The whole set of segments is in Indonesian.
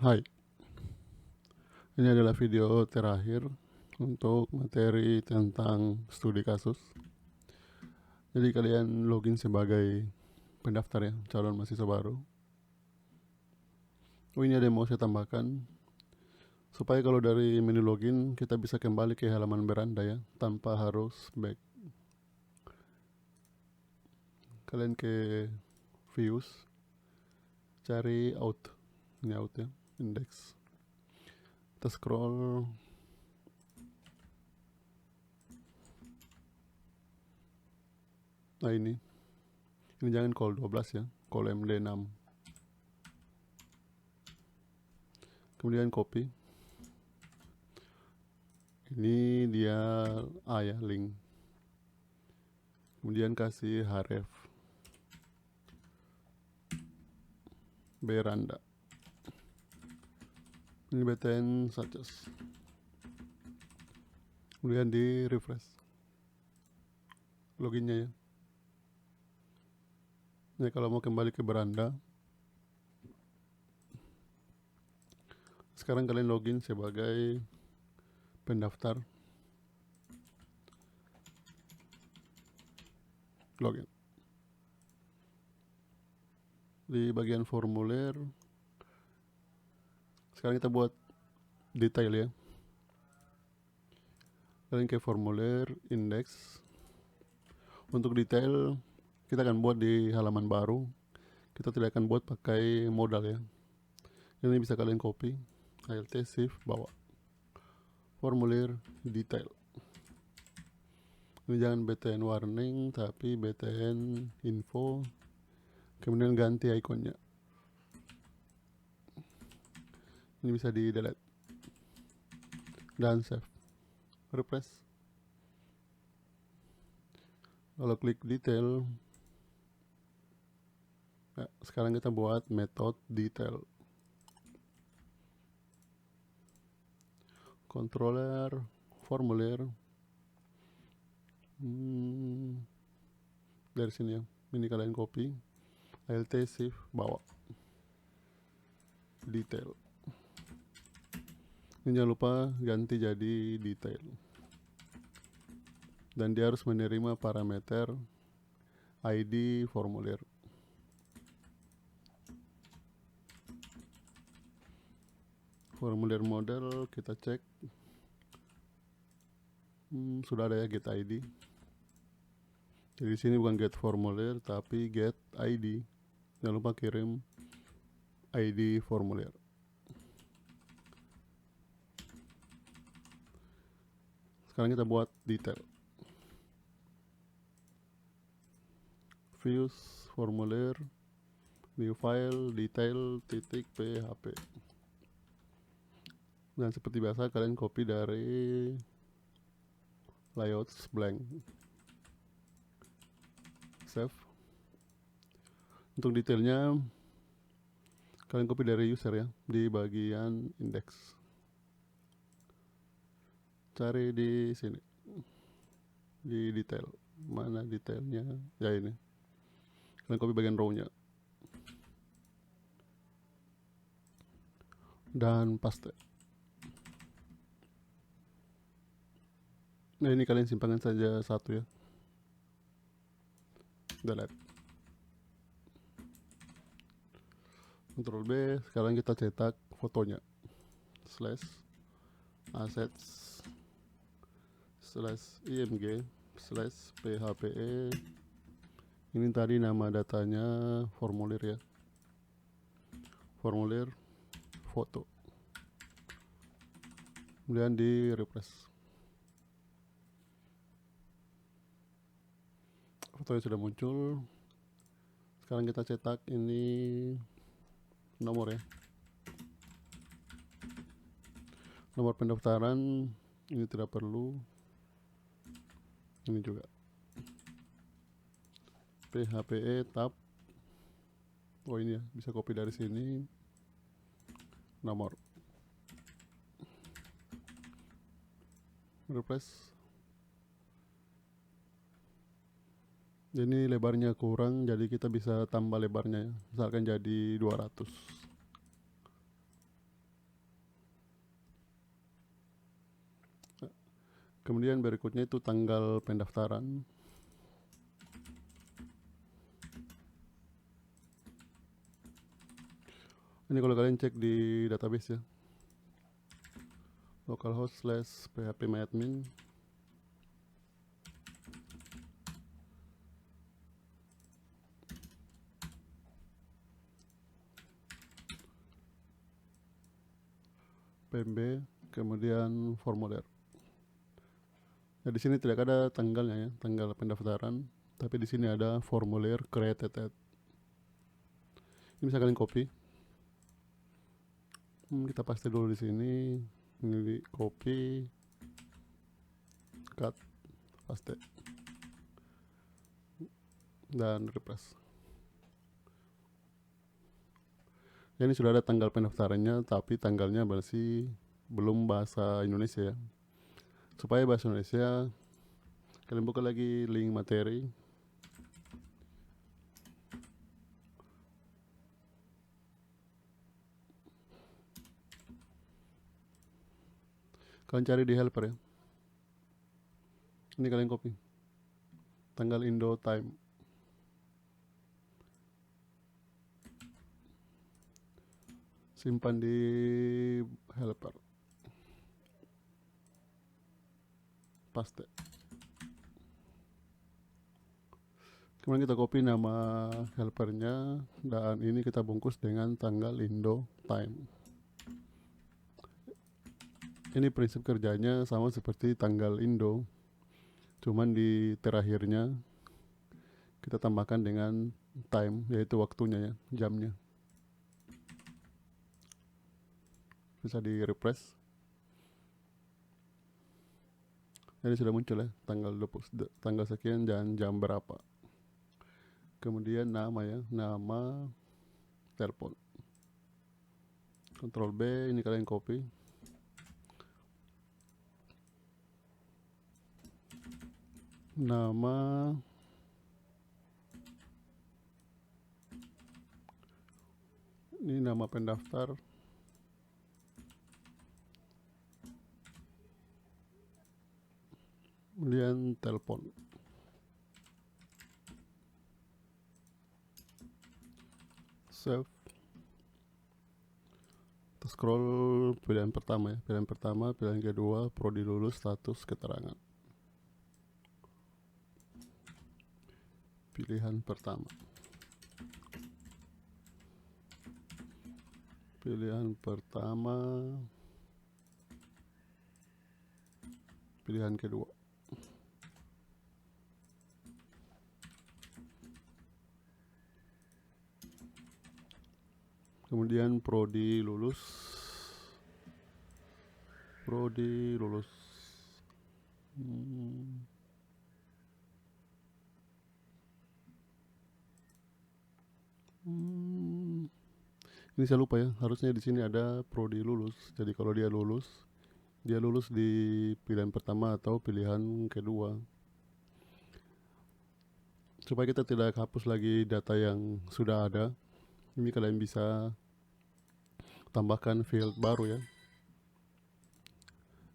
Hai, ini adalah video terakhir untuk materi tentang studi kasus. Jadi kalian login sebagai pendaftar ya, calon mahasiswa baru. Ini ada yang mau saya tambahkan, supaya kalau dari menu login kita bisa kembali ke halaman beranda ya, tanpa harus back. Kalian ke views, cari out, ini out ya, index. Kita scroll. Nah ini jangan call 12 ya, call MD6. Kemudian copy. Ini dia ya, link. Kemudian kasih href beranda. Ini btn suggest. Kemudian di refresh loginnya ya. Nah, kalau mau kembali ke beranda, sekarang kalian login sebagai pendaftar. Login. Di bagian formulir, sekarang kita buat detail ya. Kalian ke formulir, index. Untuk detail, kita akan buat di halaman baru. Kita tidak akan buat pakai modal ya. Ini bisa kalian copy, alt shift bawa. Formulir detail. Ini jangan btn warning, tapi btn info. Kemudian ganti ikonnya. Ini bisa di delete dan save. Refresh. Kalau klik detail, nah, sekarang kita buat metode detail. Controller, formulir, dari sini ya. Ini kalian copy, alt shift bawa detail. Ini jangan lupa ganti jadi detail. Dan dia harus menerima parameter ID formulir. Formulir model kita cek. Sudah ada ya get ID. Jadi di sini bukan get formulir tapi get ID. Jangan lupa kirim ID formulir. Sekarang kita buat detail. Views, formulir, new file, detail, titik, php. Dan seperti biasa kalian copy dari layouts blank. Save. Untuk detailnya kalian copy dari user ya, di bagian index. Cari di sini, di detail. Mana detailnya? Ya ini. Kalian copy bagian row-nya. Dan paste. Nah ini kalian simpankan saja satu ya. Delete. Ctrl B. Sekarang kita cetak fotonya. Slash assets slash img slash phpe. Ini tadi nama datanya formulir ya. Formulir foto. Kemudian di refresh. Fotonya sudah muncul. Sekarang kita cetak ini nomor ya. Nomor pendaftaran ini tidak perlu. Ini juga. PHPE tab. Oh ini ya, bisa copy dari sini. Nomor. Refresh. Ini lebarnya kurang, jadi kita bisa tambah lebarnya ya. Misalkan jadi 200. Kemudian berikutnya itu tanggal pendaftaran. Ini kalau kalian cek di database ya, localhost/phpMyAdmin. PMB, kemudian formulir. Nah, di sini tidak ada tanggalnya ya, tanggal pendaftaran, tapi di sini ada formulir created at. Ini bisa kalian copy. Kita paste dulu di sini. Ini di copy, cut, paste, dan refresh. Ya, ini sudah ada tanggal pendaftarannya, tapi tanggalnya masih belum bahasa Indonesia ya. Supaya bahasa Indonesia, kalian buka lagi link materi. Kalian cari di helper ya. Ini kalian copy. Tanggal Indo time. Simpan di helper. Paste. Kemudian kita copy nama helpernya, dan ini kita bungkus dengan tanggal Indo time. Ini prinsip kerjanya sama seperti tanggal Indo, cuman di terakhirnya kita tambahkan dengan time, yaitu waktunya ya, jamnya. Bisa di refresh. Ini sudah muncul ya, tanggal sekian dan jam berapa. Kemudian nama ya, nama, telepon. Ctrl B, ini kalian copy. Nama, ini nama pendaftar. Kemudian telepon. Save. Kita scroll pilihan pertama ya, pilihan pertama, pilihan kedua, prodi lulus, status, keterangan. Pilihan pertama. Pilihan pertama. Pilihan kedua. Kemudian prodi lulus. Prodi lulus. Ini saya lupa ya, harusnya di sini ada prodi lulus. Jadi kalau dia lulus di pilihan pertama atau pilihan kedua. Supaya kita tidak hapus lagi data yang sudah ada, ini kalian bisa tambahkan field baru ya.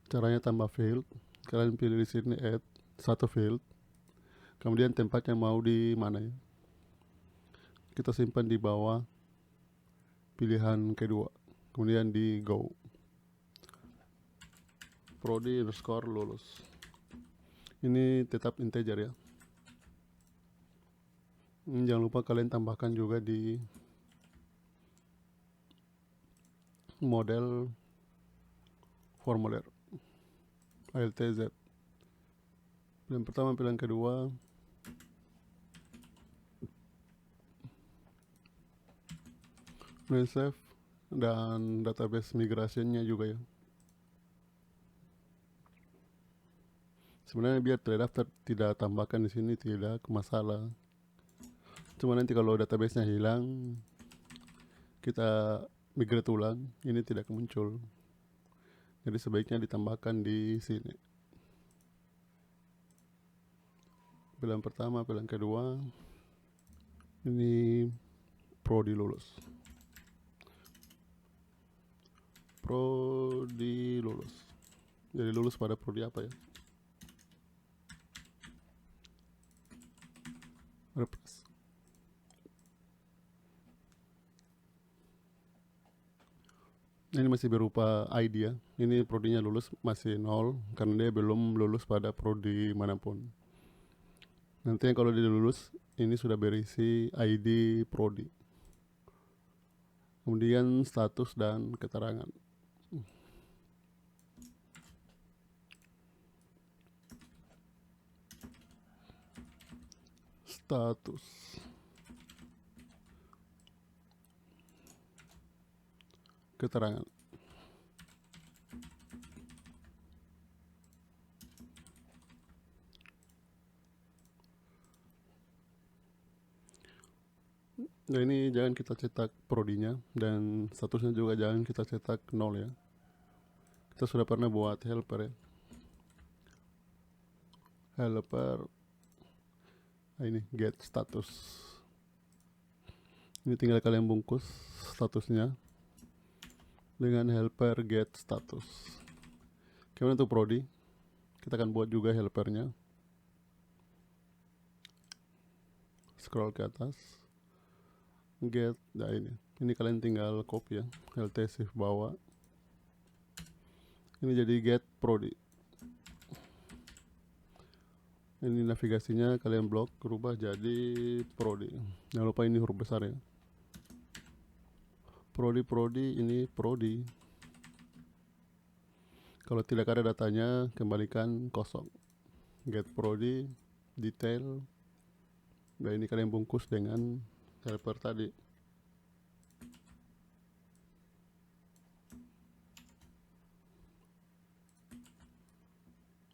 Caranya tambah field, kalian pilih di sini add satu field, kemudian tempatnya mau di mana ya. Kita simpan di bawah pilihan kedua, kemudian di go. Prodi underscore lulus. Ini tetap integer ya. Jangan lupa kalian tambahkan juga di model formulir ALTZ. Pilihan pertama, pilihan kedua. Save, dan database migrasinya juga ya. Sebenarnya biar terdaftar tidak tambahkan di sini tidak masalah. Cuma nanti kalau databasenya hilang, kita migrate ulang, ini tidak muncul. Jadi sebaiknya ditambahkan di sini. Pilihan pertama, pilihan kedua. Ini prodi lulus. Prodi lulus. Jadi lulus pada prodi apa ya? refresh. Ini masih berupa ID ya. Ini prodinya lulus masih 0 karena dia belum lulus pada prodi manapun. Nanti kalau dia lulus, ini sudah berisi ID prodi. Kemudian status dan keterangan. Status. Keterangan. Nah, ini jangan kita cetak prodinya dan statusnya juga jangan kita cetak 0 ya. Kita sudah pernah buat helper ya. Helper. Nah, ini get status. Ini tinggal kalian bungkus statusnya dengan helper get status. Kemudian untuk prodi, kita akan buat juga helpernya. Scroll ke atas. Get, nah ini kalian tinggal copy ya, Alt shift bawah. Ini jadi get prodi. Ini navigasinya kalian blok, rubah jadi prodi. Jangan lupa ini huruf besar ya. Prodi, ini prodi. Kalau tidak ada datanya, kembalikan kosong. Get prodi, detail. Nah, ini kalian bungkus dengan helper tadi.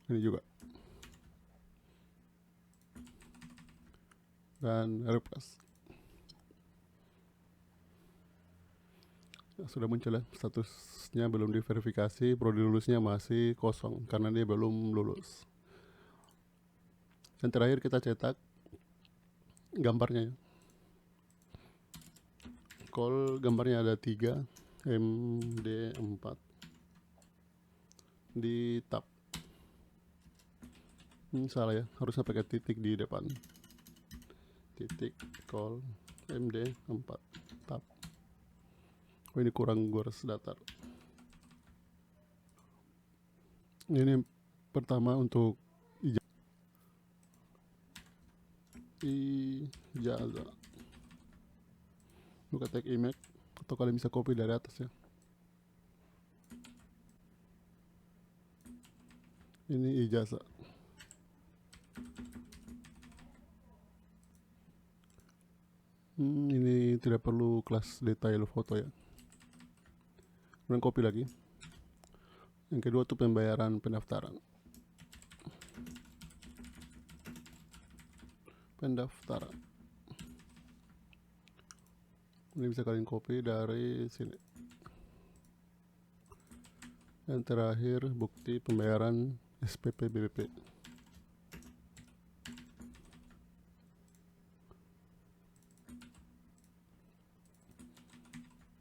Ini juga. Dan refresh. Ya, sudah muncul ya, statusnya belum diverifikasi, prodi lulusnya masih kosong karena dia belum lulus. Dan terakhir kita cetak gambarnya ya. Call gambarnya ada 3 MD4 di tab. Ini salah ya, harusnya pakai titik di depan. Titik call MD4 tab. Oh, ini kurang garis datar. Ini pertama untuk ijazah. Buka tag image atau kalian bisa copy dari atas ya. Ini ijazah. Ini tidak perlu kelas detail foto ya. Kemudian copy lagi. Yang kedua tuh pembayaran pendaftaran. Ini bisa kalian copy dari sini. Dan terakhir bukti pembayaran SPP BPP.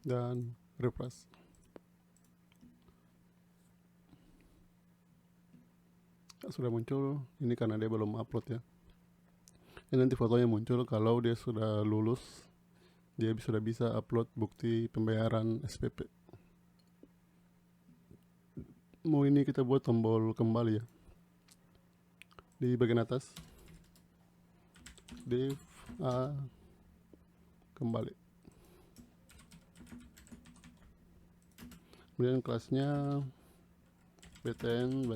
Dan refresh. Sudah muncul, ini karena dia belum upload ya. Ini nanti fotonya muncul kalau dia sudah lulus, dia sudah bisa upload bukti pembayaran SPP. Mau ini kita buat tombol kembali ya. Di bagian atas, div A kembali. Kemudian kelasnya BTN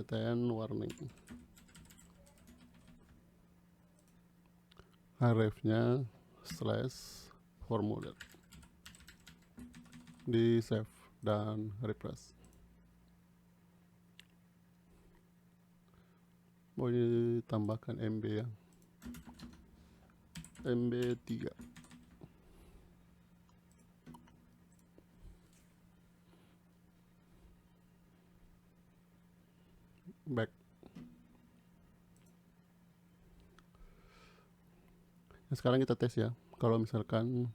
warning. Href-nya /formulir. Di save dan refresh. Mau ditambahkan MB ya. MB3. Back. Nah, sekarang kita tes ya. Kalau misalkan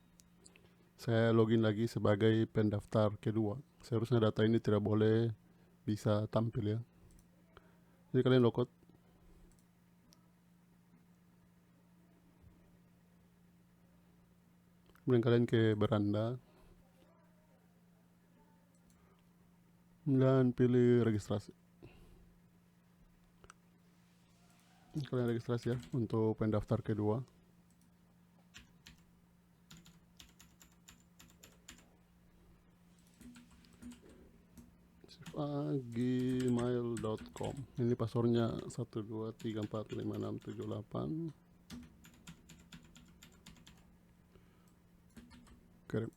saya login lagi sebagai pendaftar kedua, seharusnya data ini tidak boleh bisa tampil ya. Jadi kalian logout. Kemudian kalian ke beranda dan pilih registrasi. Kalian registrasi ya untuk pendaftar kedua. gmail.com. Ini passwordnya 123456778. Kirim.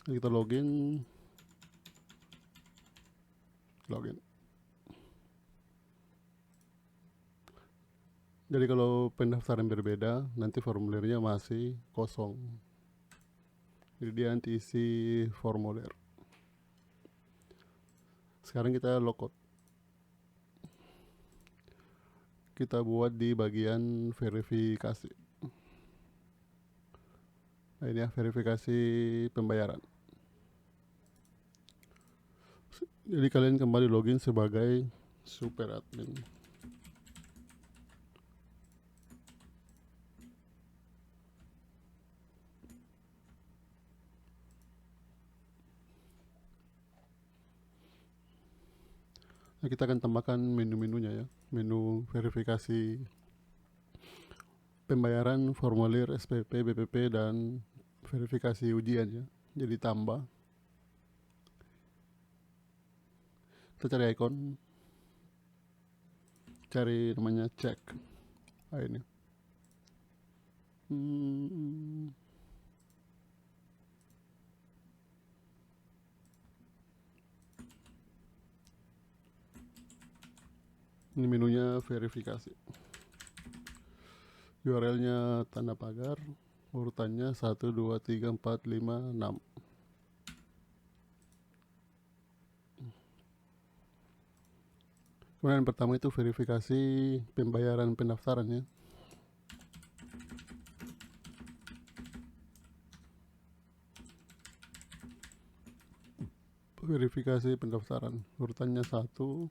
Kita login. Jadi kalau pendaftaran berbeda, nanti formulirnya masih kosong. Jadi dia nanti isi formulir. Sekarang kita logout. Kita buat di bagian verifikasi. Nah, ini ya, verifikasi pembayaran. Jadi kalian kembali login sebagai super admin. Nah, kita akan tambahkan menu-menunya ya. Menu verifikasi pembayaran, formulir, SPP, BPP, dan verifikasi ujian ya. Jadi tambah. Kita cari ikon. Cari namanya cek. Nah, ini. Ini menunya verifikasi. URL-nya tanda pagar, urutannya 1, 2, 3, 4, 5, 6. Kemudian yang pertama itu verifikasi pembayaran pendaftaran ya. Verifikasi pendaftaran, urutannya 1,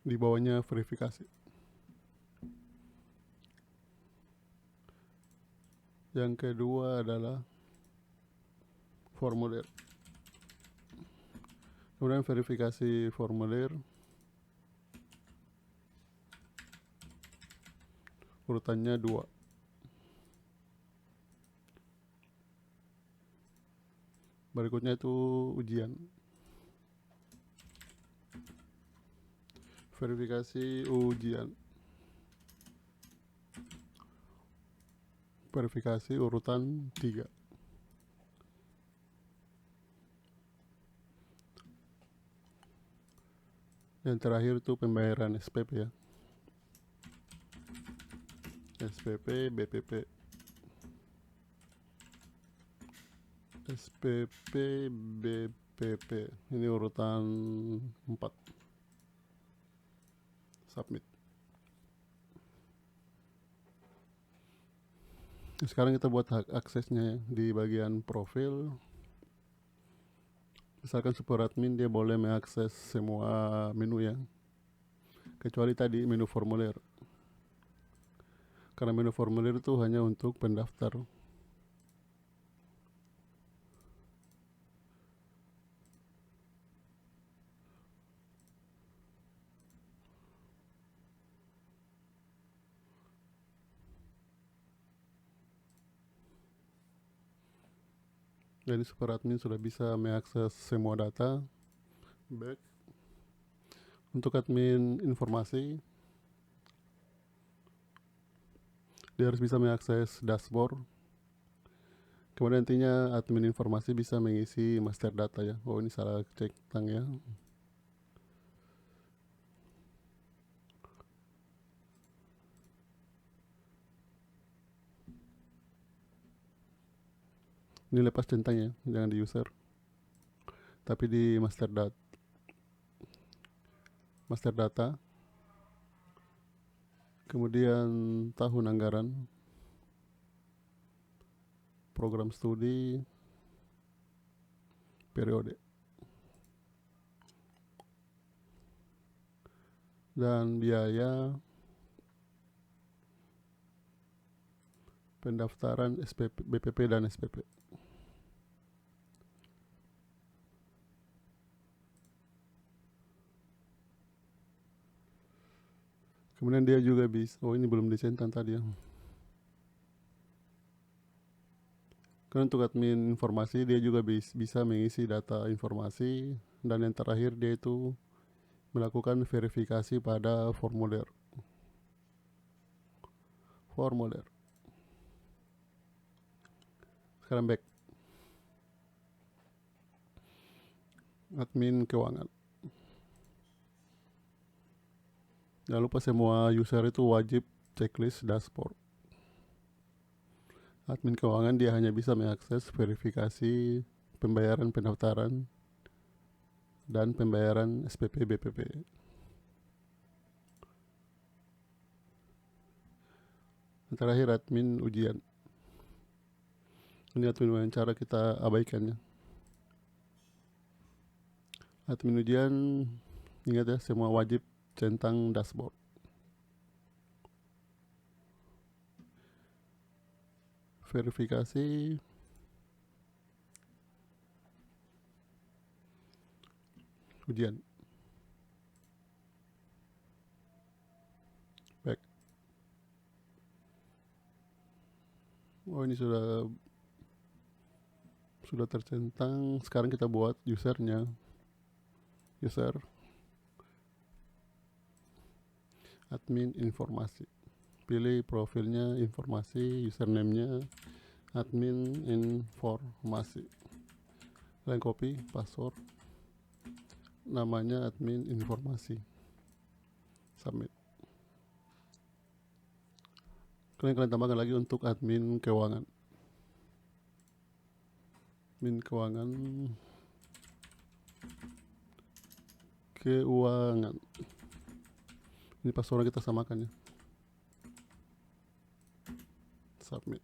di bawahnya verifikasi. Yang kedua adalah formulir. Kemudian verifikasi formulir, urutannya 2. Berikutnya itu ujian. Verifikasi ujian. Verifikasi urutan 3. Yang terakhir itu pembayaran SPP ya. SPP, BPP. SPP, BPP. Ini urutan 4. Submit. Sekarang kita buat hak aksesnya ya, di bagian profil. Misalkan super admin dia boleh mengakses semua menu ya, kecuali tadi menu formulir, karena menu formulir itu hanya untuk pendaftar. Jadi super admin sudah bisa mengakses semua data. Back. Untuk admin informasi, dia harus bisa mengakses dashboard. Kemudian nantinya admin informasi bisa mengisi master data ya. Oh, ini salah cek tangnya. Ini lepas centangnya, jangan di user, tapi di master data. Kemudian tahun anggaran, program studi, periode, dan biaya pendaftaran SPP, BPP dan SPP. Kemudian dia juga bisa, oh ini belum dicentan tadi ya. Karena untuk admin informasi dia juga bisa mengisi data informasi, dan yang terakhir dia itu melakukan verifikasi pada formulir. Sekarang back admin keuangan. Jangan lupa semua user itu wajib checklist dashboard. Admin keuangan dia hanya bisa mengakses verifikasi pembayaran pendaftaran dan pembayaran SPP BPP. Yang terakhir admin ujian. Ini admin wawancara kita abaikannya. Admin ujian, ingat ya, semua wajib centang dashboard. Verifikasi ujian. Back. Oh ini sudah tercentang. Sekarang kita buat usernya. User admin informasi. Pilih profilnya informasi, username-nya admin informasi. Kalian copy password, namanya admin informasi, submit. Kalian tambahkan lagi untuk admin keuangan. Admin keuangan. Ini passwordnya kita samakan ya. Submit.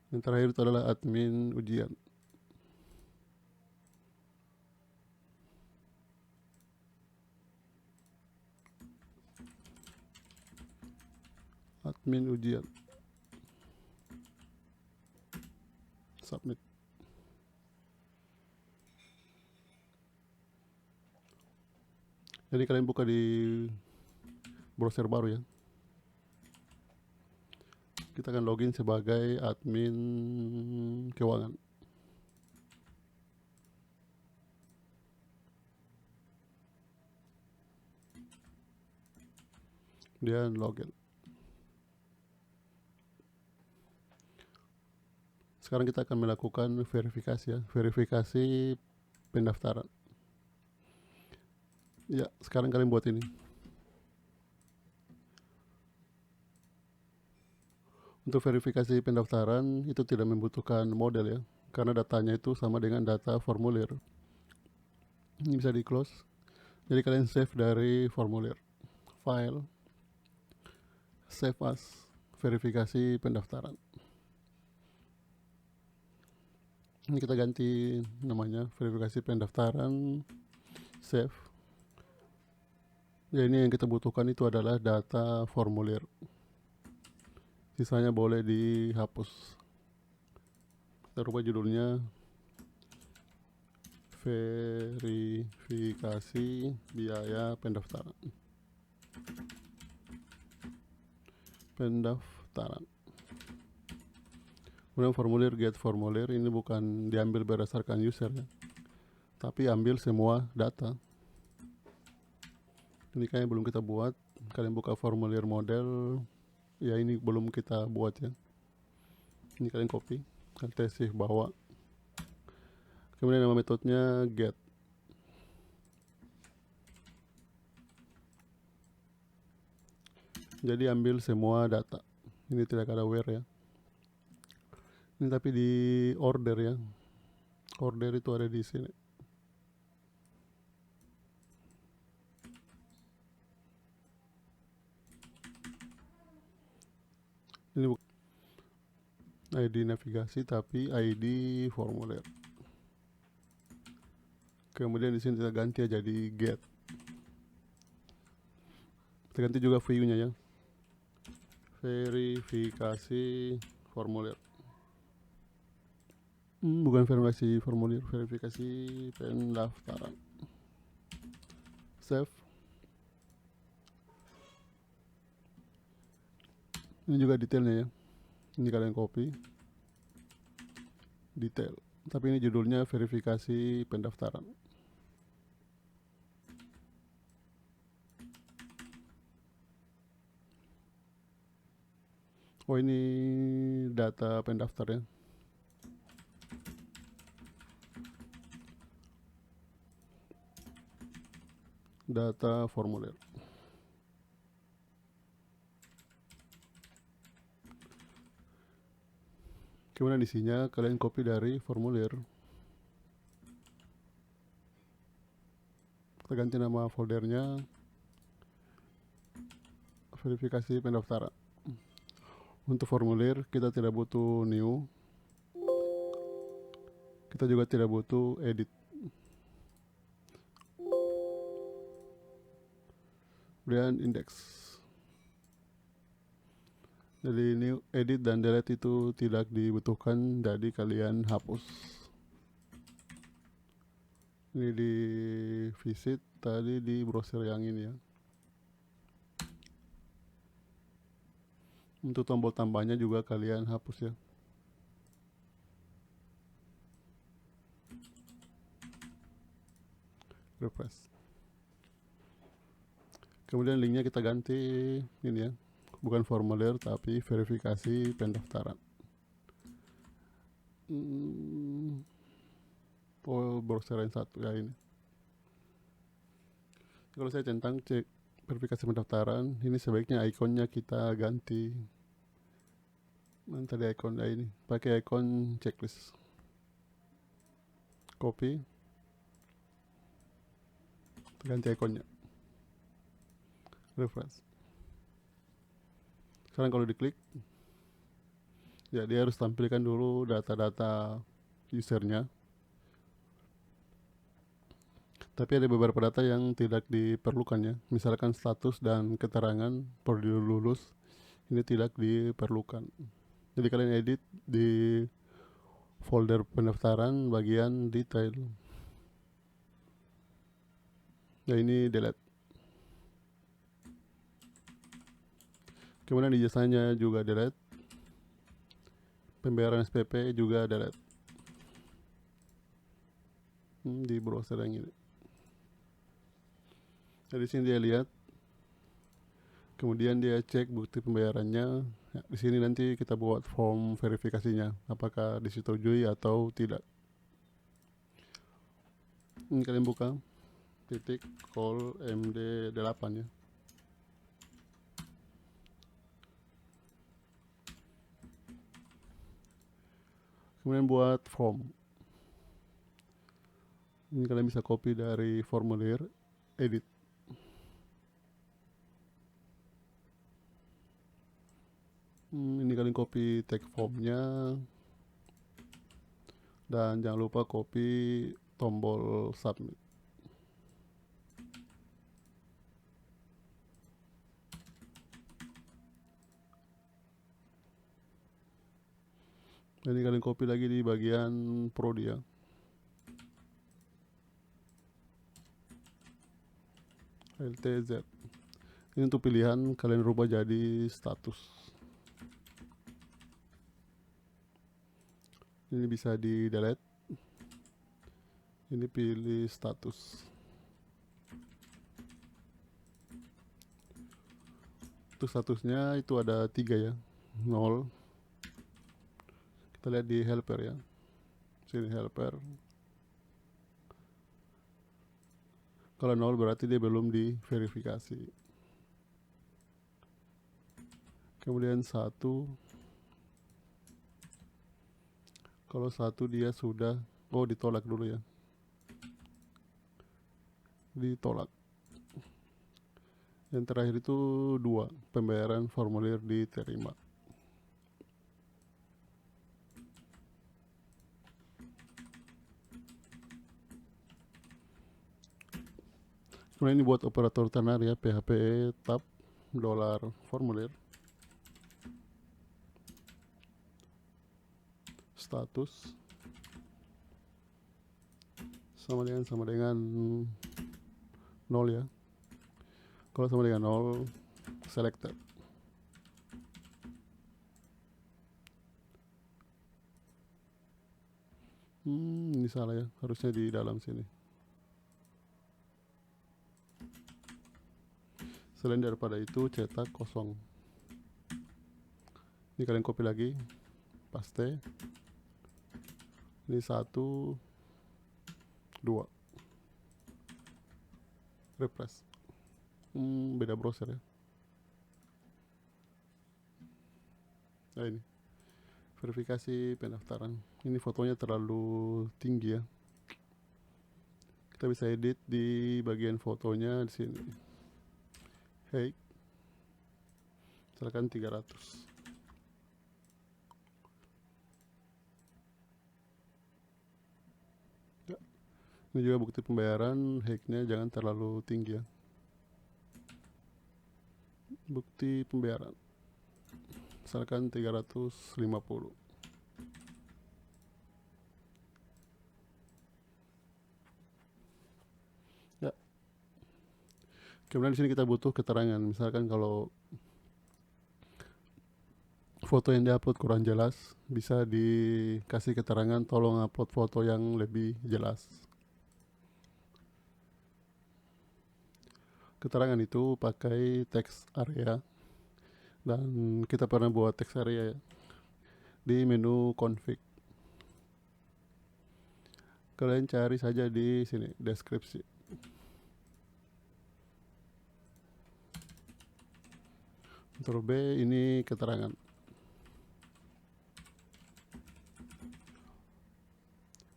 Yang terakhir itu adalah admin ujian. Admin ujian. Submit. Jadi kalian buka di browser baru ya. Kita akan login sebagai admin keuangan. Dan login. Sekarang kita akan melakukan verifikasi ya, verifikasi pendaftaran. Ya, sekarang kalian buat ini. Untuk verifikasi pendaftaran itu tidak membutuhkan model ya, karena datanya itu sama dengan data formulir. Ini bisa di close. Jadi kalian save dari formulir, file, save as, verifikasi pendaftaran. Ini kita ganti namanya, verifikasi pendaftaran, save. Ya, ini yang kita butuhkan itu adalah data formulir. Sisanya boleh dihapus. Kita rubah judulnya verifikasi biaya pendaftaran. Kemudian formulir get formulir ini bukan diambil berdasarkan user ya, tapi ambil semua data. Ini kayaknya belum kita buat. Kalian buka formulir model. Ya ini belum kita buat ya. Ini kalian copy, kalian tesih bawa. Kemudian nama metodenya get. Jadi ambil semua data. Ini tidak ada where ya. Ini tapi di order ya. Order itu ada di sini. Ini ID navigasi tapi ID formulir. Kemudian di sini kita ganti aja jadi get. Kita ganti juga view-nya ya. verifikasi formulir. Bukan verifikasi formulir, verifikasi pendaftaran. Save. Ini juga detailnya ya. Ini kalian copy. Detail. Tapi ini judulnya verifikasi pendaftaran. Oh, ini data pendaftar ya. Data formulir. Kemudian isinya kalian copy dari formulir. Kita ganti nama foldernya verifikasi pendaftaran. Untuk formulir kita tidak butuh new. Kita juga tidak butuh edit. Kemudian index. Jadi new, edit dan delete itu tidak dibutuhkan, jadi kalian hapus. Ini di visit, tadi di browser yang ini ya. Untuk tombol tambahnya juga kalian hapus ya. Refresh. Kemudian linknya kita ganti ini ya, bukan formulir tapi verifikasi pendaftaran. Browser yang satu ya ini. Kalau saya centang cek verifikasi pendaftaran, ini sebaiknya ikonnya kita ganti. Mana tadi ikon ini? Pakai ikon checklist. Copy. Ganti ikonnya. Refresh. Sekarang kalau diklik, ya dia harus tampilkan dulu data-data usernya. Tapi ada beberapa data yang tidak diperlukan ya. Misalkan status dan keterangan perlu lulus, ini tidak diperlukan. Jadi kalian edit di folder pendaftaran bagian detail. Ya ini delete. Kemudian ijazahnya juga delete. Pembayaran SPP juga delete. Di browser yang ini. Jadi sini dia lihat. Kemudian dia cek bukti pembayarannya. Ya, di sini nanti kita buat form verifikasinya, apakah disetujui atau tidak. Ini kalian buka titik call MD8 ya. Kemudian buat form. Ini kalian bisa copy dari formulir, edit. Ini kalian copy tag formnya. Dan jangan lupa copy tombol submit. Ini kalian copy lagi di bagian prodi ya. LTZ. Ini untuk pilihan, kalian rubah jadi status. Ini bisa di delete. Ini pilih status. Untuk statusnya itu ada 3 ya. 0. Kita lihat di helper ya. Sini helper. Kalau 0 berarti dia belum diverifikasi. Kemudian 1. Kalau 1 dia sudah, ditolak dulu ya. Ditolak. Yang terakhir itu 2, pembayaran formulir diterima. Kemudian ini buat operator tenar ya, PHP tab $formulir. status sama dengan 0 ya. Kalau sama dengan 0, selected. Ini salah ya, harusnya di dalam sini. Selain daripada itu, cetak kosong. Ini kalian copy lagi, paste. Ini 1, 2. Refresh. Beda browser ya. Nah ini, verifikasi pendaftaran. Ini fotonya terlalu tinggi ya. Kita bisa edit di bagian fotonya di sini. Hey, silakan 300. Ya. Ini juga bukti pembayaran, height-nya jangan terlalu tinggi ya. Bukti pembayaran. Misalkan 350. Ya. Kemudian di sini kita butuh keterangan. Misalkan kalau foto yang diupload kurang jelas, bisa dikasih keterangan tolong upload foto yang lebih jelas. Keterangan itu pakai text area, dan kita pernah buat text area ya, di menu config. Kalian cari saja di sini deskripsi. Ctrl B, ini keterangan.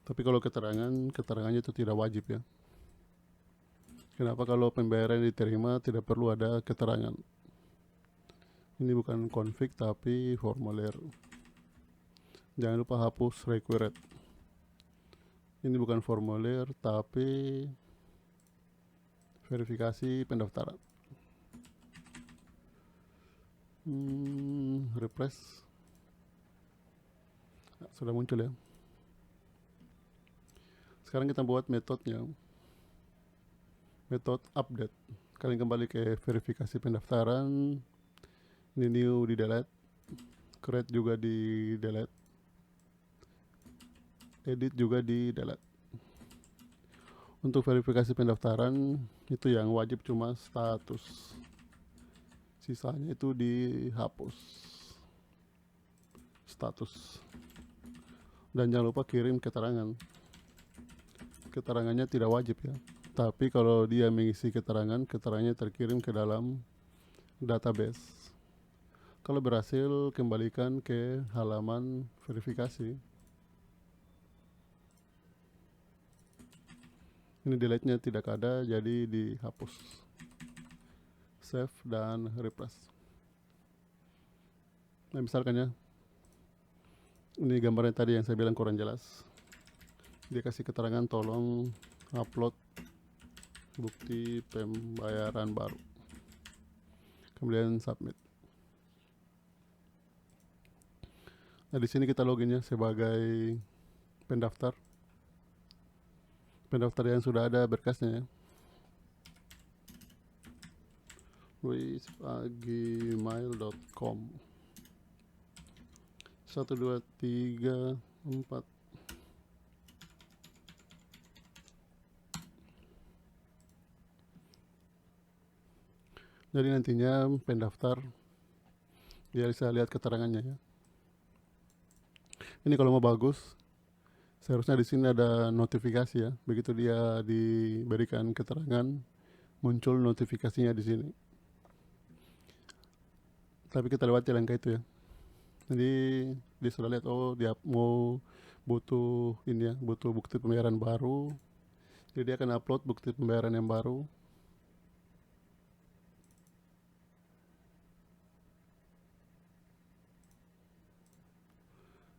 Tapi kalau keterangannya itu tidak wajib ya. Kenapa? Kalau pembayaran diterima tidak perlu ada keterangan. Ini bukan config tapi formulir. Jangan lupa hapus required. Ini bukan formulir tapi verifikasi pendaftaran. Refresh. Nah, sudah muncul ya. Sekarang kita buat metodenya. Metode update. Kalian kembali ke verifikasi pendaftaran. Ini new di delete, create juga di delete, edit juga di delete. Untuk verifikasi pendaftaran itu yang wajib cuma status, sisanya itu dihapus. Status. Dan jangan lupa kirim keterangan. Keterangannya tidak wajib ya, tapi kalau dia mengisi keterangannya terkirim ke dalam database. Kalau berhasil, kembalikan ke halaman verifikasi. Ini delete-nya tidak ada, jadi dihapus. Save dan refresh. Nah, misalkan ya, ini gambarnya tadi yang saya bilang kurang jelas. Dia kasih keterangan tolong upload bukti pembayaran baru. Kemudian submit. Nah, di sini kita login ya sebagai pendaftar. Pendaftar yang sudah ada berkasnya ya. luispagmail.com 1, 2, 3, 4. Jadi nantinya pendaftar dia bisa lihat keterangannya ya. Ini kalau mau bagus, seharusnya di sini ada notifikasi ya. Begitu dia diberikan keterangan, muncul notifikasinya di sini. Tapi kita lewati langkah itu ya. Jadi dia sudah lihat, oh dia mau butuh ini ya, butuh bukti pembayaran baru. Jadi dia akan upload bukti pembayaran yang baru.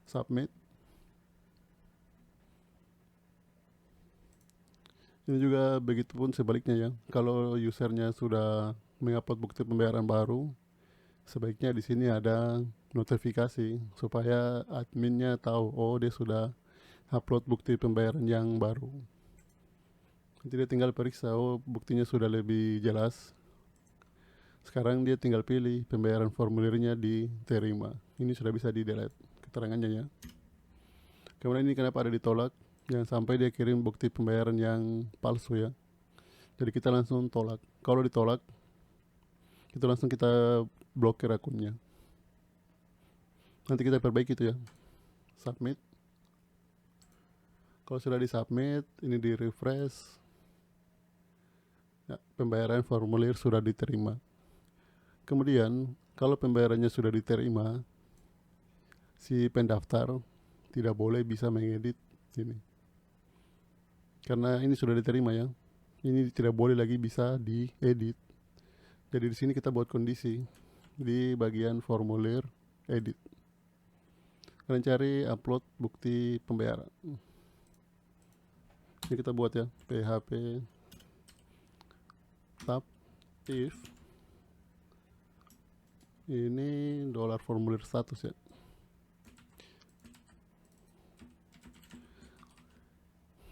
Submit. Ini juga begitupun sebaliknya ya. Kalau usernya sudah mengupload bukti pembayaran baru, sebaiknya di sini ada notifikasi supaya adminnya tahu, oh dia sudah upload bukti pembayaran yang baru. Nanti dia tinggal periksa, oh buktinya sudah lebih jelas. Sekarang dia tinggal pilih pembayaran formulirnya diterima. Ini sudah bisa di delete keterangannya ya. Kemudian ini kenapa ada ditolak? Jangan sampai dia kirim bukti pembayaran yang palsu ya. Jadi kita langsung tolak. Kalau ditolak, itu langsung kita blokir akunnya. Nanti kita perbaiki itu ya. Submit. Kalau sudah di submit, ini di refresh. Ya, pembayaran formulir sudah diterima. Kemudian kalau pembayarannya sudah diterima, si pendaftar tidak boleh bisa mengedit ini. Karena ini sudah diterima ya. Ini tidak boleh lagi bisa diedit. Jadi di sini kita buat kondisi di bagian formulir edit. Kalian cari upload bukti pembayaran. Ini kita buat ya, php tab if ini dolar formulir status ya.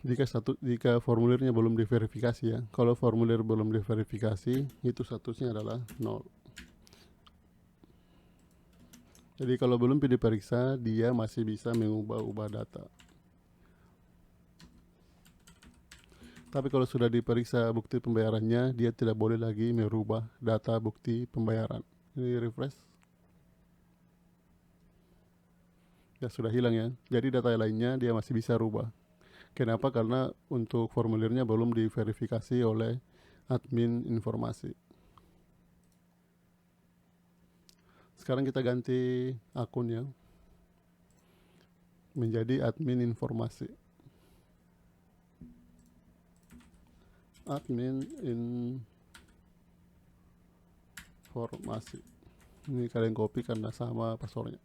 Jika formulirnya belum diverifikasi ya. Kalau formulir belum diverifikasi, itu statusnya adalah 0. Jadi kalau belum diperiksa, dia masih bisa mengubah-ubah data. Tapi kalau sudah diperiksa bukti pembayarannya, dia tidak boleh lagi merubah data bukti pembayaran. Ini refresh. Ya sudah hilang ya. Jadi data lainnya dia masih bisa rubah. Kenapa? Karena untuk formulirnya belum diverifikasi oleh admin informasi. Sekarang kita ganti akunnya menjadi admin informasi. Admin informasi. Ini kalian copy karena sama passwordnya.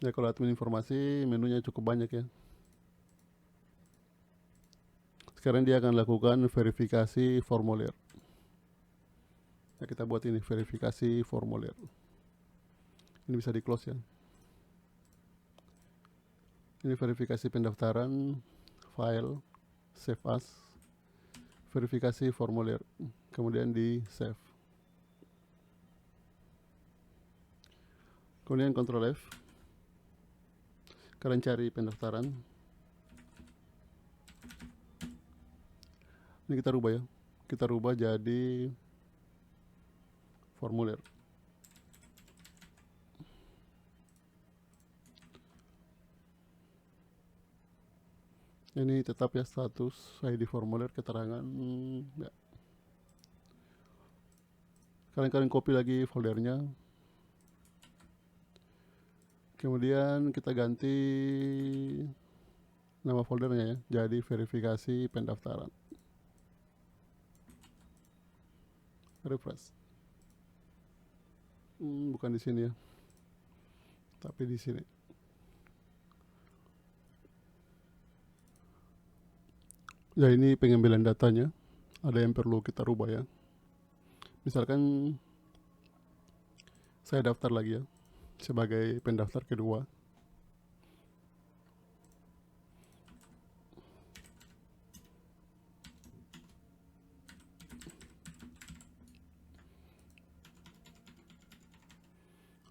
Ya kalau admin informasi menunya cukup banyak ya. Sekarang dia akan lakukan verifikasi formulir. Ya, kita buat ini verifikasi formulir. Ini bisa di close ya. Ini verifikasi pendaftaran, file, save as, verifikasi formulir, kemudian di save. Kemudian Ctrl F. Kalian cari pendaftaran. Ini kita rubah ya. Kita rubah jadi formulir. Ini tetap ya status ID formulir keterangan ya. Kalian copy lagi foldernya. Kemudian kita ganti nama foldernya ya, jadi verifikasi pendaftaran. Refresh. Bukan di sini ya, tapi di sini. Ya ini pengambilan datanya, ada yang perlu kita rubah ya. Misalkan saya daftar lagi ya sebagai pendaftar kedua.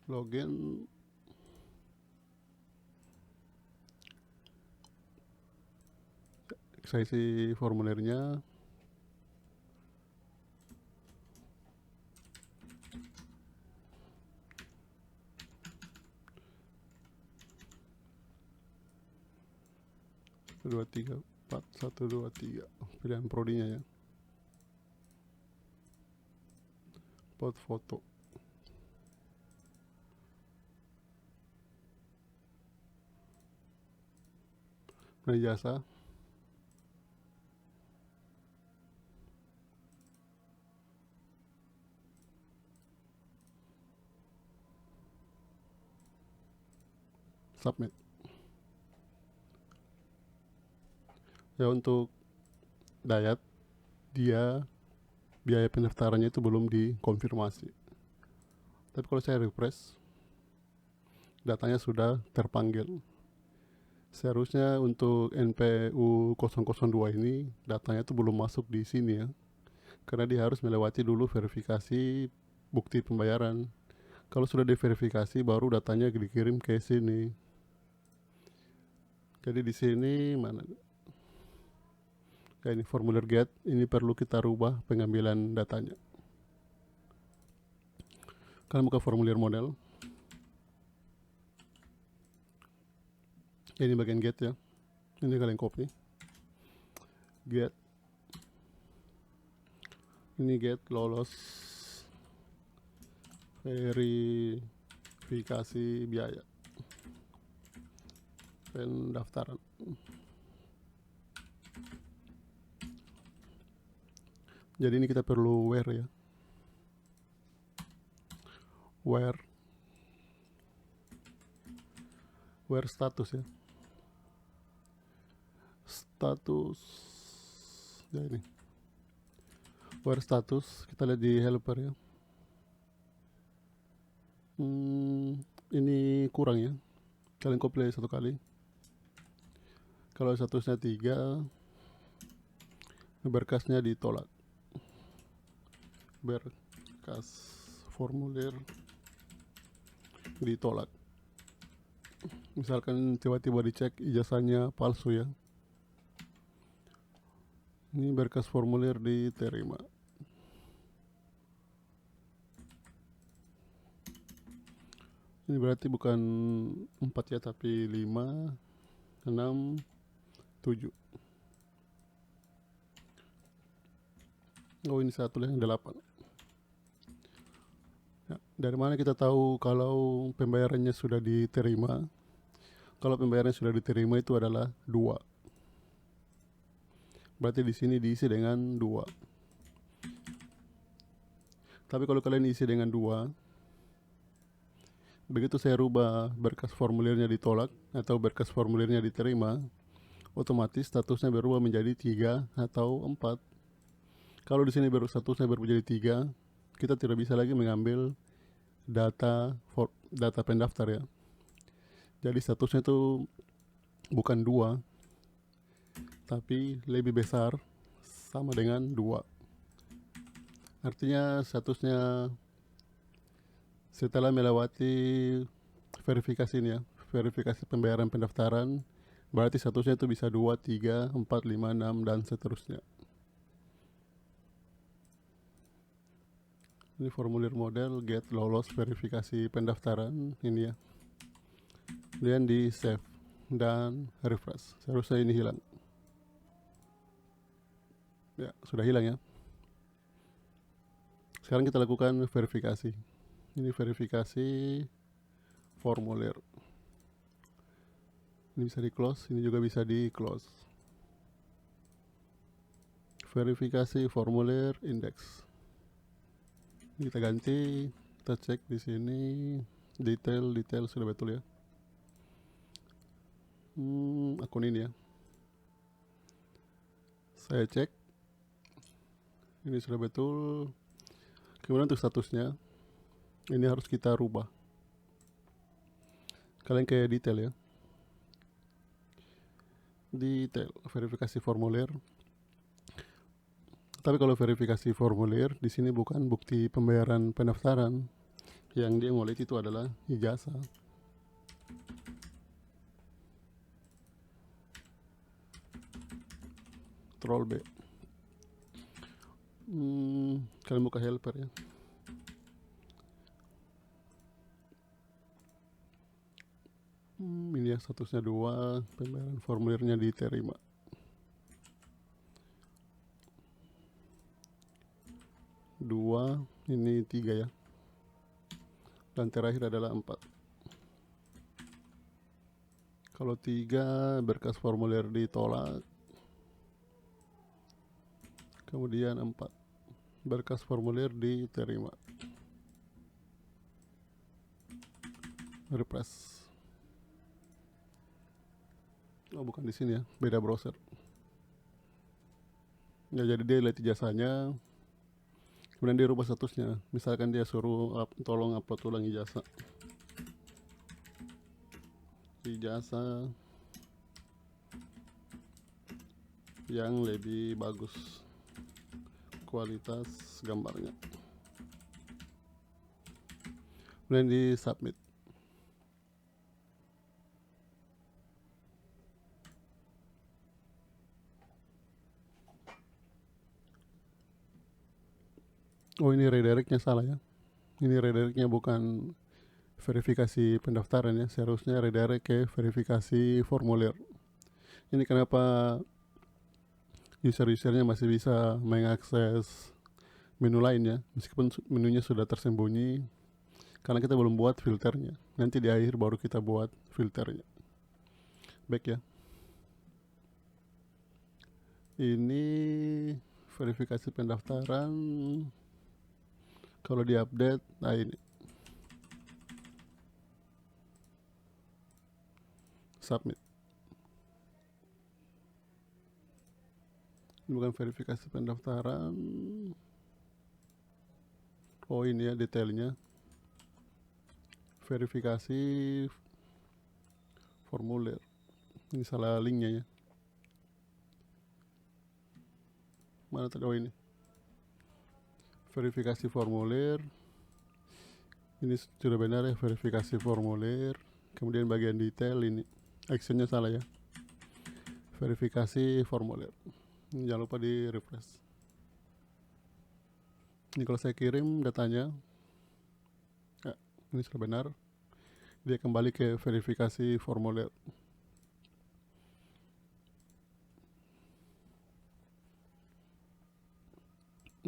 Login. Saya isi formulirnya. Dua tiga 4 1 2 3 pilihan prodinya ya, upload foto, jasa, submit. Ya untuk Dayat, dia biaya pendaftarannya itu belum dikonfirmasi, Tapi kalau saya refresh, datanya sudah terpanggil. Seharusnya untuk NPU 002 ini datanya itu belum masuk di sini ya, karena dia harus melewati dulu verifikasi bukti pembayaran. Kalau sudah diverifikasi baru datanya dikirim ke sini. Jadi di sini mana? Ya, ini formulir get, ini perlu kita rubah pengambilan datanya. Kalian buka formulir model. Ini bagian get ya. Ini kalian copy. Get. Ini get lolos verifikasi biaya pendaftaran. Jadi ini kita perlu where ya. Where status ya. Status ya ini. Where status, kita lihat di helper ya. Ini kurang ya. Kalian copy satu kali. Kalau statusnya 3, berkasnya ditolak. Berkas formulir ditolak. Misalkan tiba-tiba dicek ijazahnya palsu ya. Ini berkas formulir diterima. Ini berarti bukan 4 ya, tapi 5, 6, 7. Oh, ini satu yang 8. Ya, dari mana kita tahu kalau pembayarannya sudah diterima? Kalau pembayarannya sudah diterima itu adalah 2. Berarti di sini diisi dengan 2. Tapi kalau kalian isi dengan 2, begitu saya rubah berkas formulirnya ditolak atau berkas formulirnya diterima, otomatis statusnya berubah menjadi 3 atau 4. Kalau di sini statusnya berubah menjadi 3, kita tidak bisa lagi mengambil data pendaftar ya. Jadi statusnya itu bukan 2, tapi lebih besar, sama dengan 2. Artinya statusnya setelah melewati verifikasi ini ya, verifikasi pembayaran pendaftaran, berarti statusnya itu bisa 2, 3, 4, 5, 6 dan seterusnya. Ini formulir model get lolos verifikasi pendaftaran ini ya. Kemudian di save dan refresh. Seharusnya ini hilang. Ya, sudah hilang ya. Sekarang kita lakukan verifikasi. Ini verifikasi formulir. Ini bisa di close, ini juga bisa di close. Verifikasi formulir index. Ini kita ganti, kita cek di sini detail sudah betul ya. Akun ini ya. Saya cek, ini sudah betul. Kemudian untuk statusnya, ini harus kita rubah. Kalian ke detail ya. Detail, verifikasi formulir. Tapi kalau verifikasi formulir, di sini bukan bukti pembayaran pendaftaran. Yang dia mau lihat itu adalah ijazah. Ctrl B. Kalian buka helper ya. Ini ya statusnya 2, pembayaran formulirnya diterima. Dua, ini 3 ya. Dan terakhir adalah 4. Kalau 3, berkas formulir ditolak. Kemudian 4, berkas formulir diterima. Refresh. Oh, bukan di sini ya, beda browser. Ya, jadi dia lihat ijazahnya. kemudian dirubah statusnya, misalkan dia suruh tolong upload ulang ijazah yang lebih bagus kualitas gambarnya, kemudian di submit. Oh, ini redirectnya salah ya, ini redirectnya bukan verifikasi pendaftaran ya, seharusnya redirect ke verifikasi formulir. Ini kenapa user-usernya masih bisa mengakses menu lainnya meskipun menunya sudah tersembunyi, karena kita belum buat filternya. Nanti di akhir baru kita buat filternya. Back ya, ini verifikasi pendaftaran. Kalau di update, nah ini submit. Ini bukan verifikasi pendaftaran. Oh, ini ya detailnya, verifikasi formulir. Ini salah linknya ya. Mana tadi? Oh, ini verifikasi formulir. Ini sudah benar ya, verifikasi formulir. Kemudian bagian detail ini actionnya salah ya, verifikasi formulir. Jangan lupa di refresh. Ini kalau saya kirim datanya ya, ini sudah benar, dia kembali ke verifikasi formulir.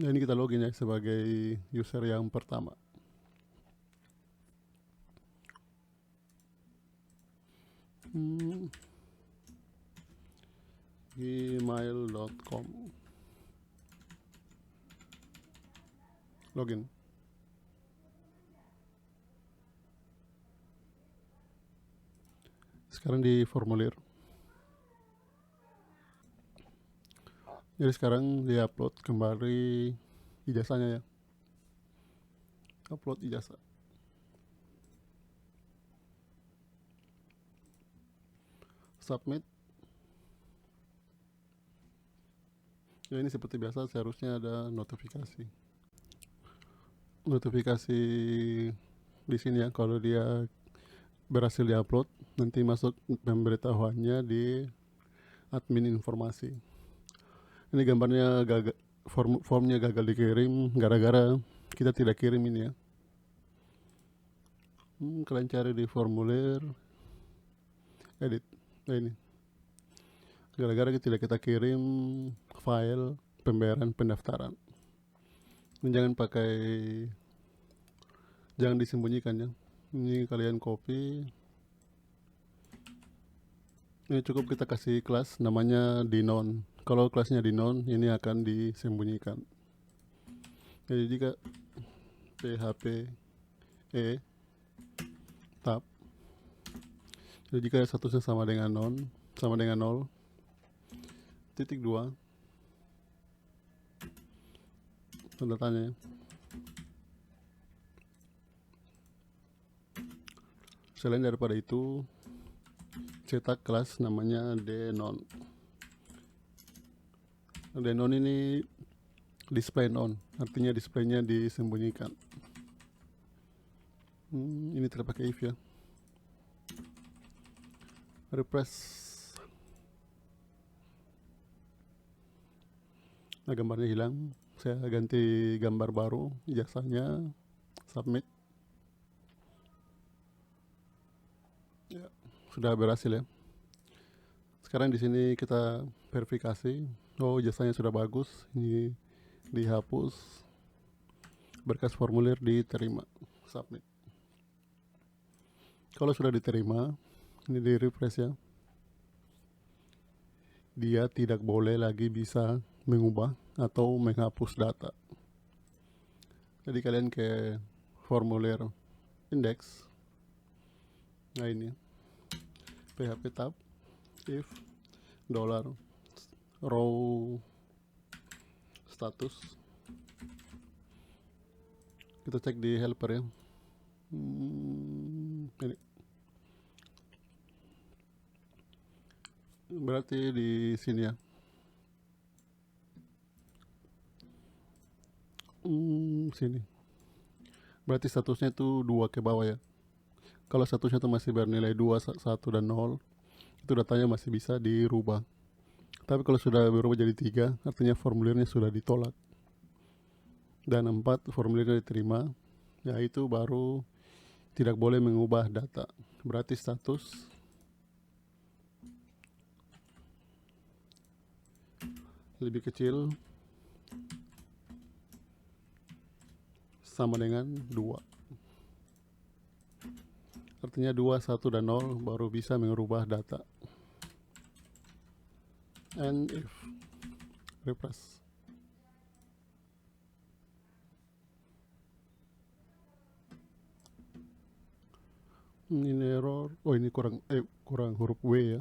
Nah, ini kita login ya sebagai user yang pertama. Gmail.com, login. Sekarang di formulir. Jadi sekarang dia upload kembali ijazahnya ya. Upload ijazah. Submit. Ya, ini seperti biasa seharusnya ada notifikasi. Notifikasi di sini ya, kalau dia berhasil diupload, nanti masuk pemberitahuannya di admin informasi. Ini gambarnya gagal, formnya gagal dikirim gara-gara kita tidak kirim ini ya. Kalian cari di formulir, edit. Nah, ini gara-gara tidak kita kirim file pembayaran pendaftaran. Ini jangan disembunyikan ya. Ini kalian copy. Ini cukup kita kasih kelas namanya dinon. Kalau kelasnya dinon, ini akan disembunyikan. Jadi jika php tab, jadi jika statusnya sama dengan nol, titik 2 tanda tanya ya. Selain daripada itu, cetak kelas namanya denon. Denon ini display non, artinya displaynya disembunyikan. Ini tidak pakai if ya. Refresh. Nah, gambarnya hilang. Saya ganti gambar baru, ijazahnya. Submit. Ya, sudah berhasil ya. Sekarang di sini kita verifikasi. Oh, ijazahnya sudah bagus. Ini dihapus. Berkas formulir diterima. Submit. Kalau sudah diterima, ini di refresh ya. Dia tidak boleh lagi bisa mengubah atau menghapus data. Jadi kalian ke formulir index. Nah, ini php tab if $row status Kita cek di helper ya. Ini berarti di sini ya. Sini. Berarti statusnya itu 2 ke bawah ya. Kalau statusnya itu masih bernilai 2, 1 dan 0, itu datanya masih bisa dirubah. Tapi kalau sudah berubah jadi 3, artinya formulirnya sudah ditolak. Dan 4, formulirnya diterima. Ya itu baru tidak boleh mengubah data. Berarti status lebih kecil sama dengan 2. Artinya 2, 1 dan 0 baru bisa mengubah data. And if refresh. Ini error. Oh, ini kurang huruf W ya.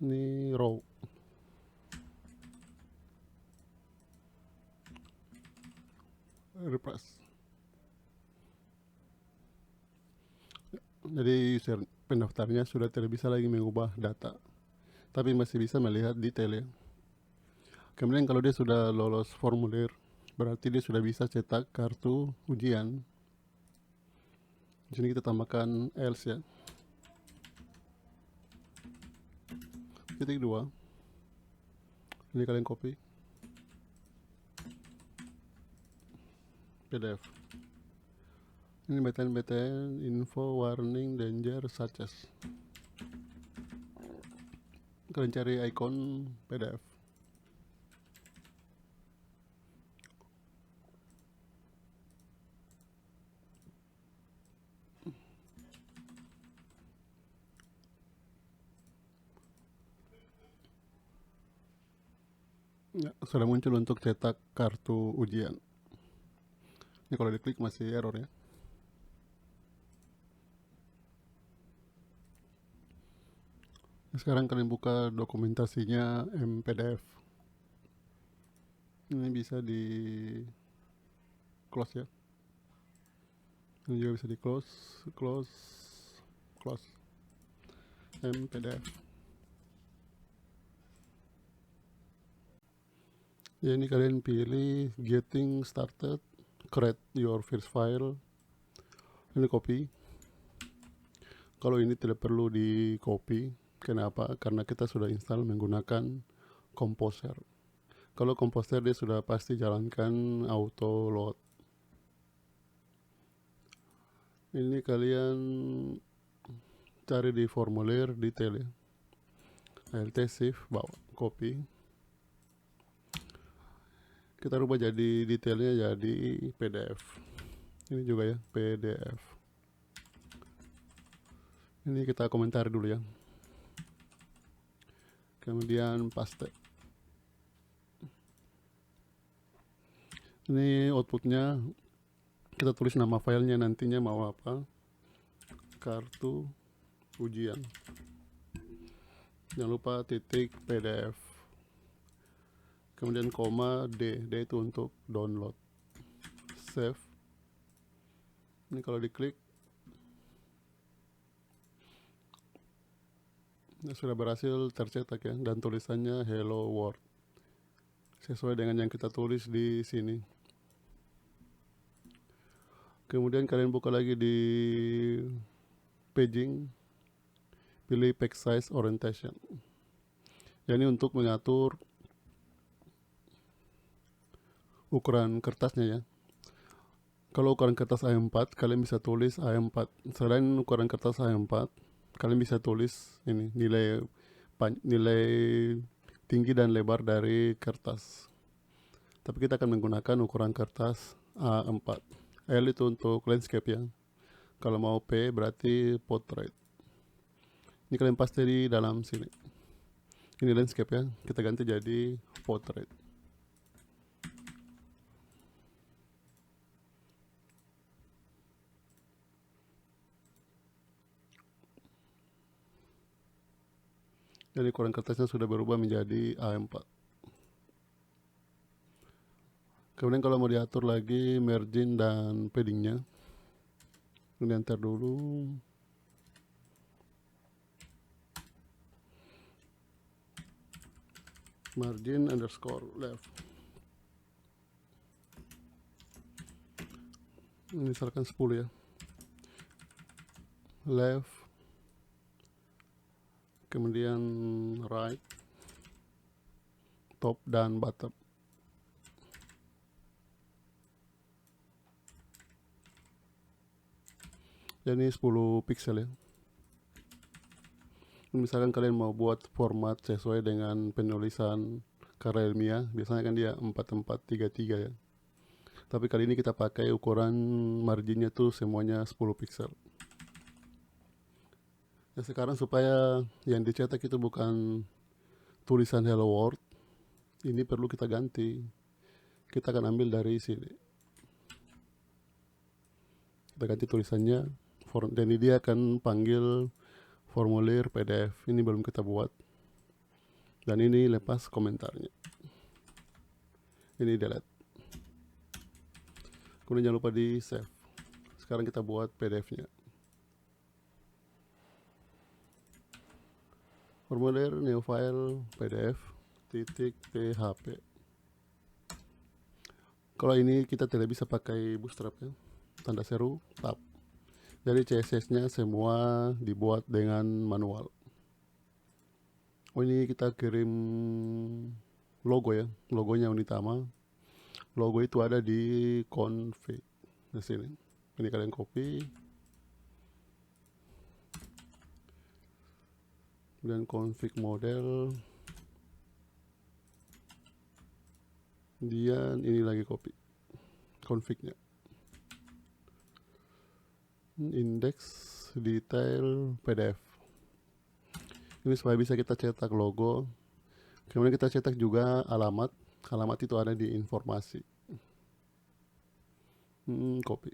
Ini row. Refresh. Jadi user pendaftarnya sudah tidak bisa lagi mengubah data, tapi masih bisa melihat detail ya. Kemudian kalau dia sudah lolos formulir, berarti dia sudah bisa cetak kartu ujian. Di sini kita tambahkan else ya. Titik 2. Ini kalian copy PDF. Ini BTN info warning danger such as. Kalian cari icon PDF. Ya, sudah muncul untuk cetak kartu ujian. Ini kalau diklik masih error ya. Sekarang kalian buka dokumentasinya MPDF. Ini bisa di close ya. Ini juga bisa di close MPDF. Ya, ini kalian pilih getting started, create your first file. Ini copy. Kalau ini tidak perlu di copy. Kenapa? Karena kita sudah install menggunakan Composer. Kalau Composer dia sudah pasti jalankan auto load. Ini kalian cari di formulir detail ya. Alt shift bawah copy. Kita rubah jadi detailnya jadi PDF. Ini juga ya PDF. Ini kita komentar dulu ya. Kemudian paste. Ini outputnya kita tulis nama filenya nantinya mau apa. Kartu ujian. Jangan lupa titik PDF. Kemudian koma D itu untuk download. Save. Ini kalau diklik sudah berhasil tercetak ya, dan tulisannya Hello World sesuai dengan yang kita tulis di sini. Kemudian kalian buka lagi di paging, pilih page size orientation. Ini untuk mengatur ukuran kertasnya ya. Kalau ukuran kertas A4 kalian bisa tulis A4. Selain ukuran kertas A4, kalian bisa tulis ini nilai tinggi dan lebar dari kertas. Tapi kita akan menggunakan ukuran kertas A4. L itu untuk landscape ya. Kalau mau P berarti portrait. Ini kalian paste di dalam sini. Ini landscape ya. Kita ganti jadi portrait. Jadi ukuran kertasnya sudah berubah menjadi A4. Kemudian kalau mau diatur lagi margin dan paddingnya, ini enter dulu. Margin underscore left. Misalkan 10 ya. Left. Kemudian right. Top dan bottom. Jadi 10 pixel ya. Misalkan kalian mau buat format sesuai dengan penulisan karya ilmiah, biasanya kan dia 4433 ya. Tapi kali ini kita pakai ukuran marginnya tuh semuanya 10 pixel. Nah, sekarang supaya yang dicetak itu bukan tulisan hello world, ini perlu kita ganti. Kita akan ambil dari sini. Kita ganti tulisannya, dan ini dia akan panggil formulir PDF. Ini belum kita buat. Dan ini lepas komentarnya. Ini delete. Kemudian jangan lupa di save. Sekarang kita buat PDF-nya. Formulir new file PDF titik php. Kalau ini kita tidak bisa pakai bootstrap ya. Tanda seru tab. Jadi CSS-nya semua dibuat dengan manual. Oh, ini kita kirim logo ya, logonya Unitama. Logo itu ada di config di sini. Ini kalian copy. Dan config model. Kemudian ini lagi copy config-nya. Index detail PDF. Ini supaya bisa kita cetak logo. Kemudian kita cetak juga alamat. Alamat itu ada di informasi. Copy.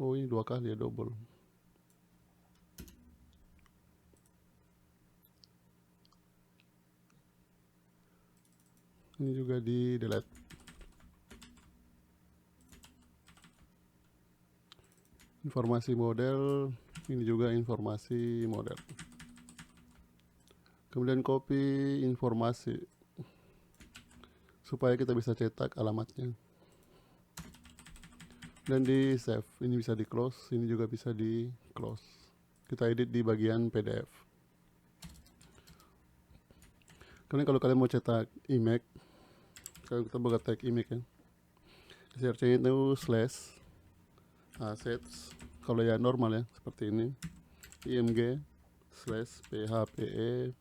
Oh, ini 2 kali ya, double. Ini juga di delete. Informasi model, ini juga informasi model. Kemudian copy informasi supaya kita bisa cetak alamatnya. Dan di save, ini bisa di close, ini juga bisa di close. Kita edit di bagian PDF. Kemudian kalau kalian mau cetak image, kalau kita buka tag image ya, search-nya itu slash assets. Kalau ya normal ya, seperti ini, img slash phpe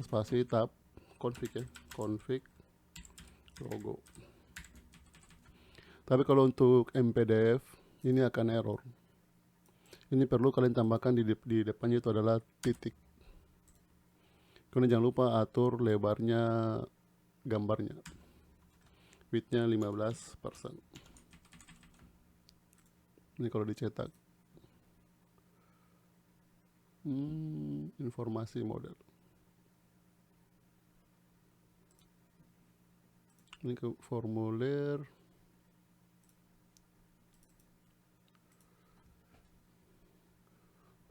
spasi tab config ya, config logo. Tapi kalau untuk mpdf ini akan error. Ini perlu kalian tambahkan di depannya itu adalah titik. Kemudian jangan lupa atur lebarnya gambarnya, widthnya 15%. Ini kalau dicetak. Informasi model. Ini ke formulir.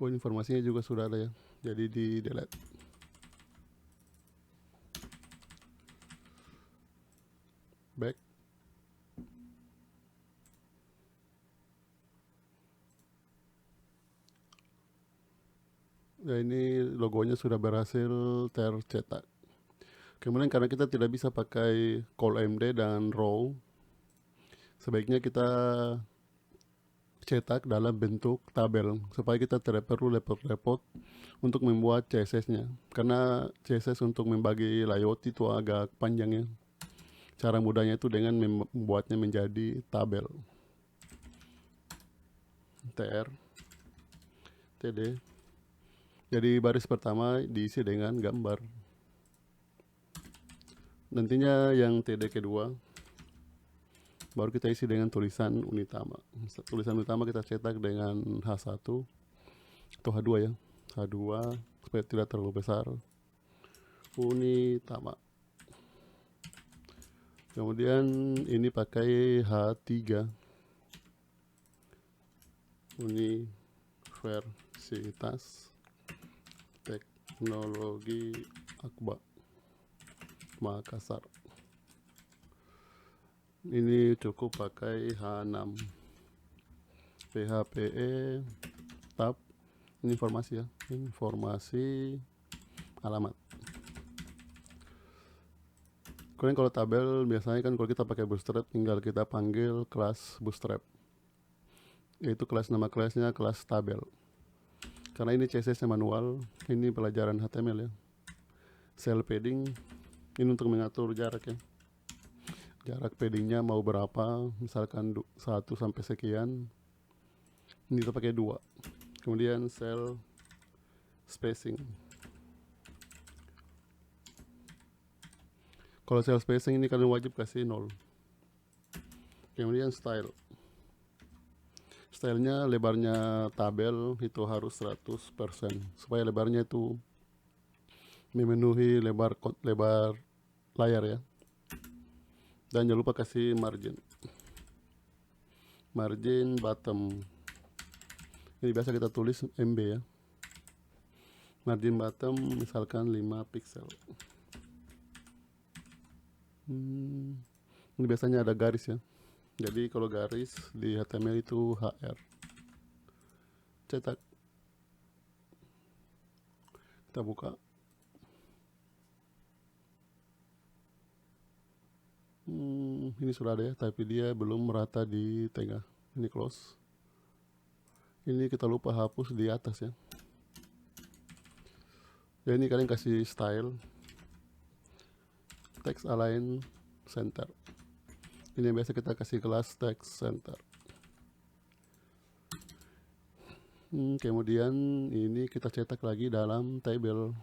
Oh, informasinya juga sudah ada ya. Jadi di delete. Back. Nah, ini logonya sudah berhasil tercetak. Kemudian karena kita tidak bisa pakai ColMD dan row, sebaiknya kita cetak dalam bentuk tabel supaya kita tidak perlu repot-repot untuk membuat CSS-nya. Karena CSS untuk membagi layout itu agak panjang ya. Cara mudahnya itu dengan membuatnya menjadi tabel. TR TD. Jadi baris pertama diisi dengan gambar. Nantinya yang TD kedua baru kita isi dengan tulisan Unitama. Tulisan Unitama kita cetak dengan H1 atau H2 ya. H2 supaya tidak terlalu besar. Unitama. Kemudian ini pakai H3 Universitas Teknologi Akbar Makassar. Ini cukup pakai H6 PHPE tab. Ini informasi ya, informasi alamat. Kemudian kalau tabel biasanya kan kalau kita pakai Bootstrap tinggal kita panggil kelas Bootstrap, yaitu kelas, nama kelasnya kelas tabel. Karena ini CSS-nya manual, ini pelajaran HTML ya. Cell padding ini untuk mengatur jarak ya. Jarak paddingnya mau berapa, misalkan 1 sampai sekian. Ini kita pakai 2. Kemudian cell spacing. Kalau cell spacing ini kalian wajib kasih 0. Kemudian style. Stylenya lebarnya tabel itu harus 100% supaya lebarnya itu memenuhi lebar layar ya. Dan jangan lupa kasih margin. Margin bottom. Ini biasa kita tulis MB ya. Margin bottom misalkan 5 pixel. Ini biasanya ada garis ya. Jadi kalau garis di HTML itu HR. Cetak. Kita buka. Ini sudah ada ya, tapi dia belum merata di tengah. Ini close. Ini kita lupa hapus di atas ya. Ya ini kalian kasih style, text align center. Ini yang biasa kita kasih kelas text center. Kemudian ini kita cetak lagi dalam table.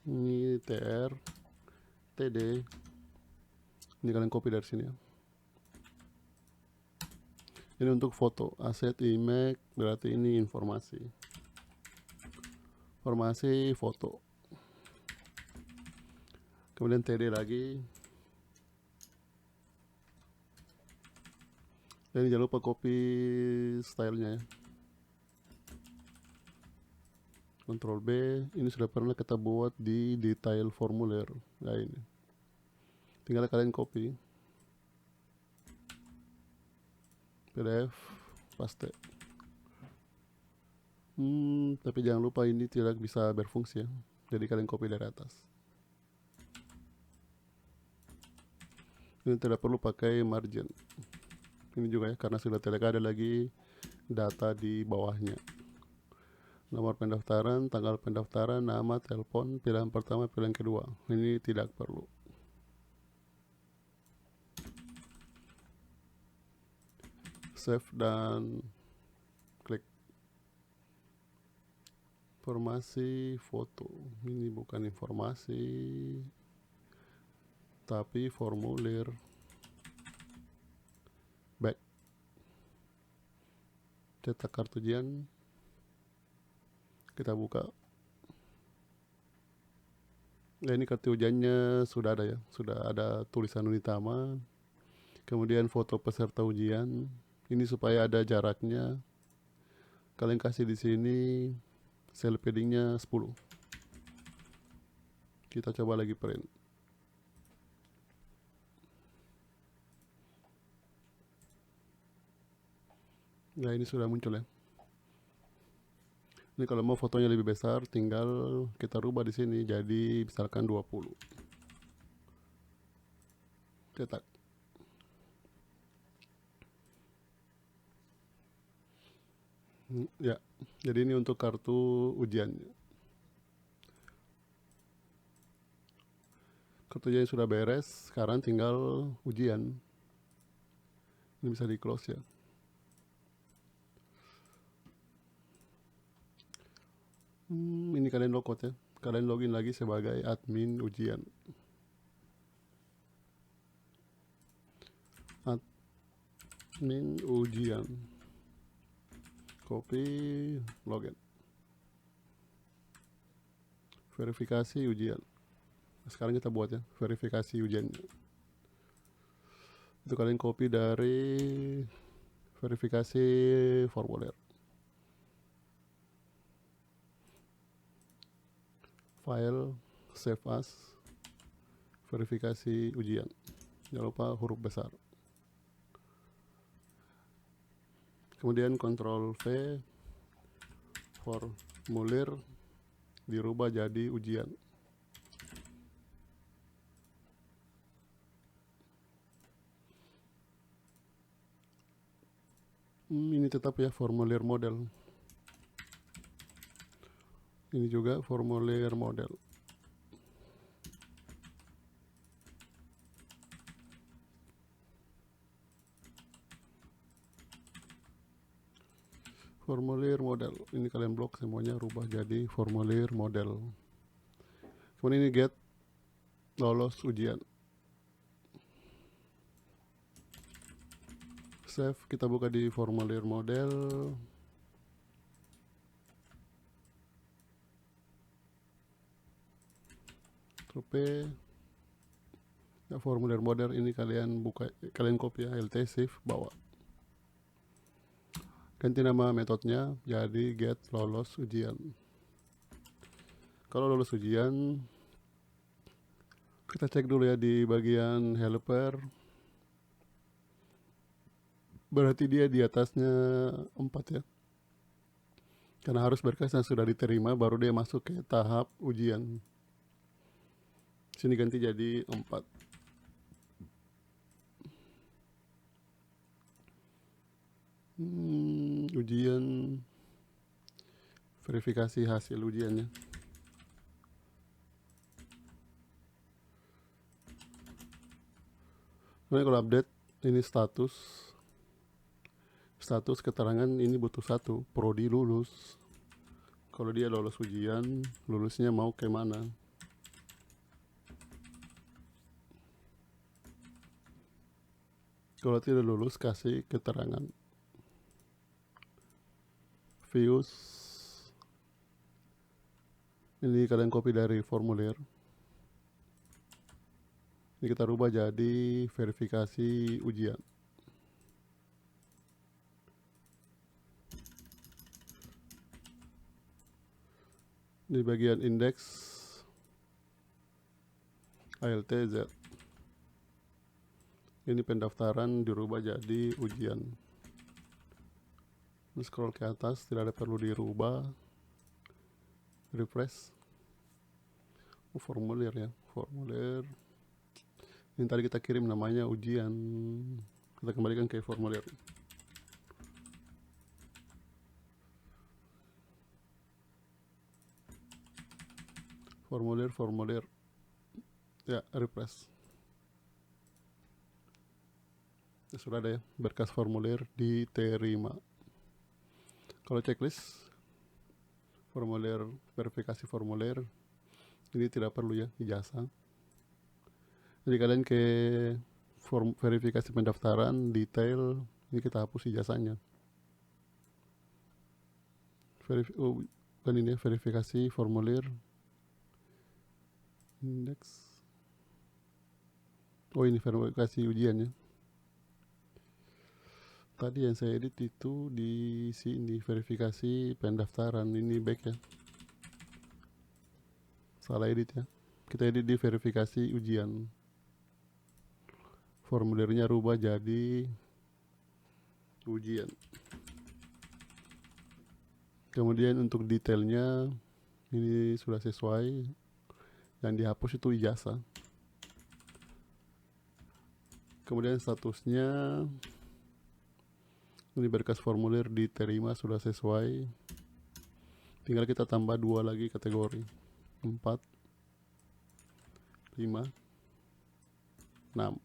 Ini tr td. Ini kalian copy dari sini ya. Ini untuk foto, aset image, berarti ini informasi. Informasi foto. Kemudian td lagi. Dan jangan lupa copy stylenya ya. Ctrl B. Ini sudah pernah kita buat di detail formulir. Nah ini. Tinggal kalian copy. PDF paste. Tapi jangan lupa ini tidak bisa berfungsi ya. Jadi kalian copy dari atas. Ini tidak perlu pakai margin. Ini juga ya, karena sudah tidak ada lagi data di bawahnya. Nomor pendaftaran, tanggal pendaftaran, nama, telepon, pilihan pertama, pilihan kedua. Ini tidak perlu. Save dan klik. Informasi foto. Ini bukan informasi, tapi formulir. Back. Cetak kartu ujian. Kita buka. Nah, ini kartu ujiannya sudah ada ya, sudah ada tulisan Unitama. Kemudian foto peserta ujian. Ini supaya ada jaraknya. Kalian kasih di sini cell paddingnya 10. Kita coba lagi print. Nah, ini sudah muncul ya. Ini kalau mau fotonya lebih besar, tinggal kita rubah di sini jadi misalkan 20. Cetak. Ya, jadi ini untuk kartu ujiannya. Kartu ujian sudah beres, sekarang tinggal ujian. Ini bisa di close ya. Ini kalian logout ya. Kalian login lagi sebagai admin ujian. Admin ujian. Copy, login. Verifikasi ujian. Sekarang kita buat ya verifikasi ujiannya. Itu kalian copy dari verifikasi formulir, file, save as, verifikasi ujian. Jangan lupa huruf besar. Kemudian Ctrl V, formulir dirubah jadi ujian. Ini tetap ya formulir model. Ini juga formulir model. Formulir model. Ini kalian blok semuanya, rubah jadi formulir model. Kemudian ini get lolos ujian. Save, kita buka di formulir model. Copy. Ya, formulir model ini kalian buka, kalian copy ya, LT save, bawa. Ganti nama metodenya jadi get lolos ujian. Kalau lolos ujian, kita cek dulu ya di bagian helper. Berarti dia di atasnya 4 ya. Karena harus berkasnya sudah diterima baru dia masuk ke tahap ujian. Sini ganti jadi 4. Ujian, verifikasi hasil ujiannya. Kemudian kalau update, ini status keterangan ini butuh 1, prodi lulus. Kalau dia lolos ujian, lulusnya mau ke mana? Kalau tidak lulus, kasih keterangan. Views, ini kalian copy dari formulir. Ini kita rubah jadi verifikasi ujian. Di bagian indeks ALTZ, ini pendaftaran dirubah jadi ujian. Ini scroll ke atas, tidak ada perlu dirubah. Refresh. Formulir ya, formulir. Ini tadi kita kirim namanya ujian. Kita kembalikan ke formulir. Formulir. Ya, refresh. Ya, sudah ada ya, berkas formulir diterima. Kalau checklist, formulir, verifikasi formulir, ini tidak perlu ya, ijazah. Jadi kalian ke form verifikasi pendaftaran, detail, ini kita hapus ijazahnya. Bukan ini ya, verifikasi formulir, indeks. Oh, ini verifikasi ujiannya. Tadi yang saya edit itu di sini verifikasi pendaftaran, ini back ya. Salah edit ya. Kita edit di verifikasi ujian. Formulirnya rubah jadi ujian. Kemudian untuk detailnya ini sudah sesuai. Yang dihapus itu ijazah. Kemudian statusnya ini berkas formulir diterima, sudah sesuai. Tinggal kita tambah 2 lagi kategori, 4, 5, 6.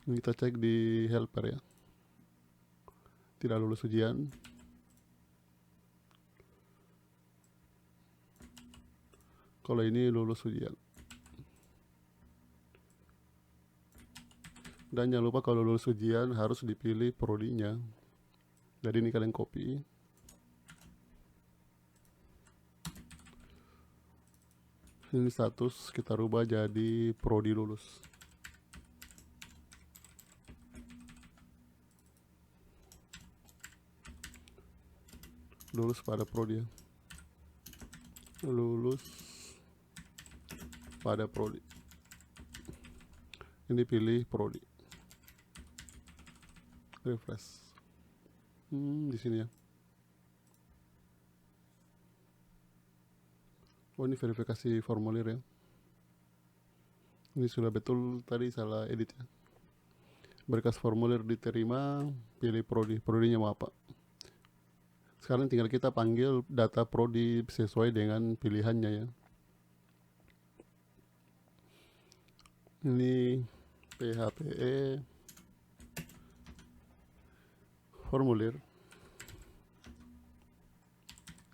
Ini kita cek di helper ya, tidak lulus ujian. Kalau ini lulus ujian. Dan jangan lupa kalau lulus ujian harus dipilih prodinya. Jadi ini kalian copy. Ini status kita rubah jadi prodi lulus. Lulus pada prodi ya. Lulus pada prodi. Ini pilih prodi. Refresh. Di sini ya. Oh, ini verifikasi formulir ya. Ini sudah betul, tadi salah edit ya. Berkas formulir diterima, pilih prodi. Prodinya mau apa? Sekarang tinggal kita panggil data prodi sesuai dengan pilihannya ya. Ini PHPE formulir.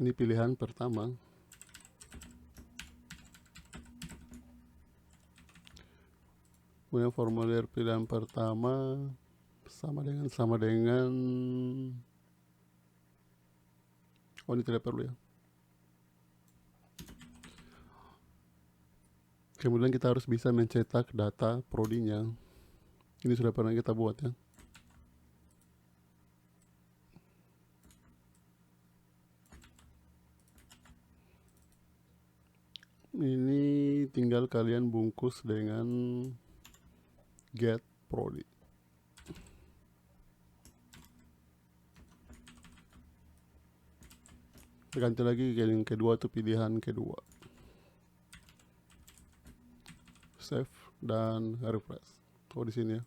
Ini pilihan pertama. Kemudian formulir pilihan pertama sama dengan oh, ini tidak perlu ya. Kemudian kita harus bisa mencetak data prodinya. Ini sudah pernah kita buat ya. Ini tinggal kalian bungkus dengan get prodi. Ganti lagi yang kedua itu pilihan kedua. Save dan refresh. Oh, di sini ya.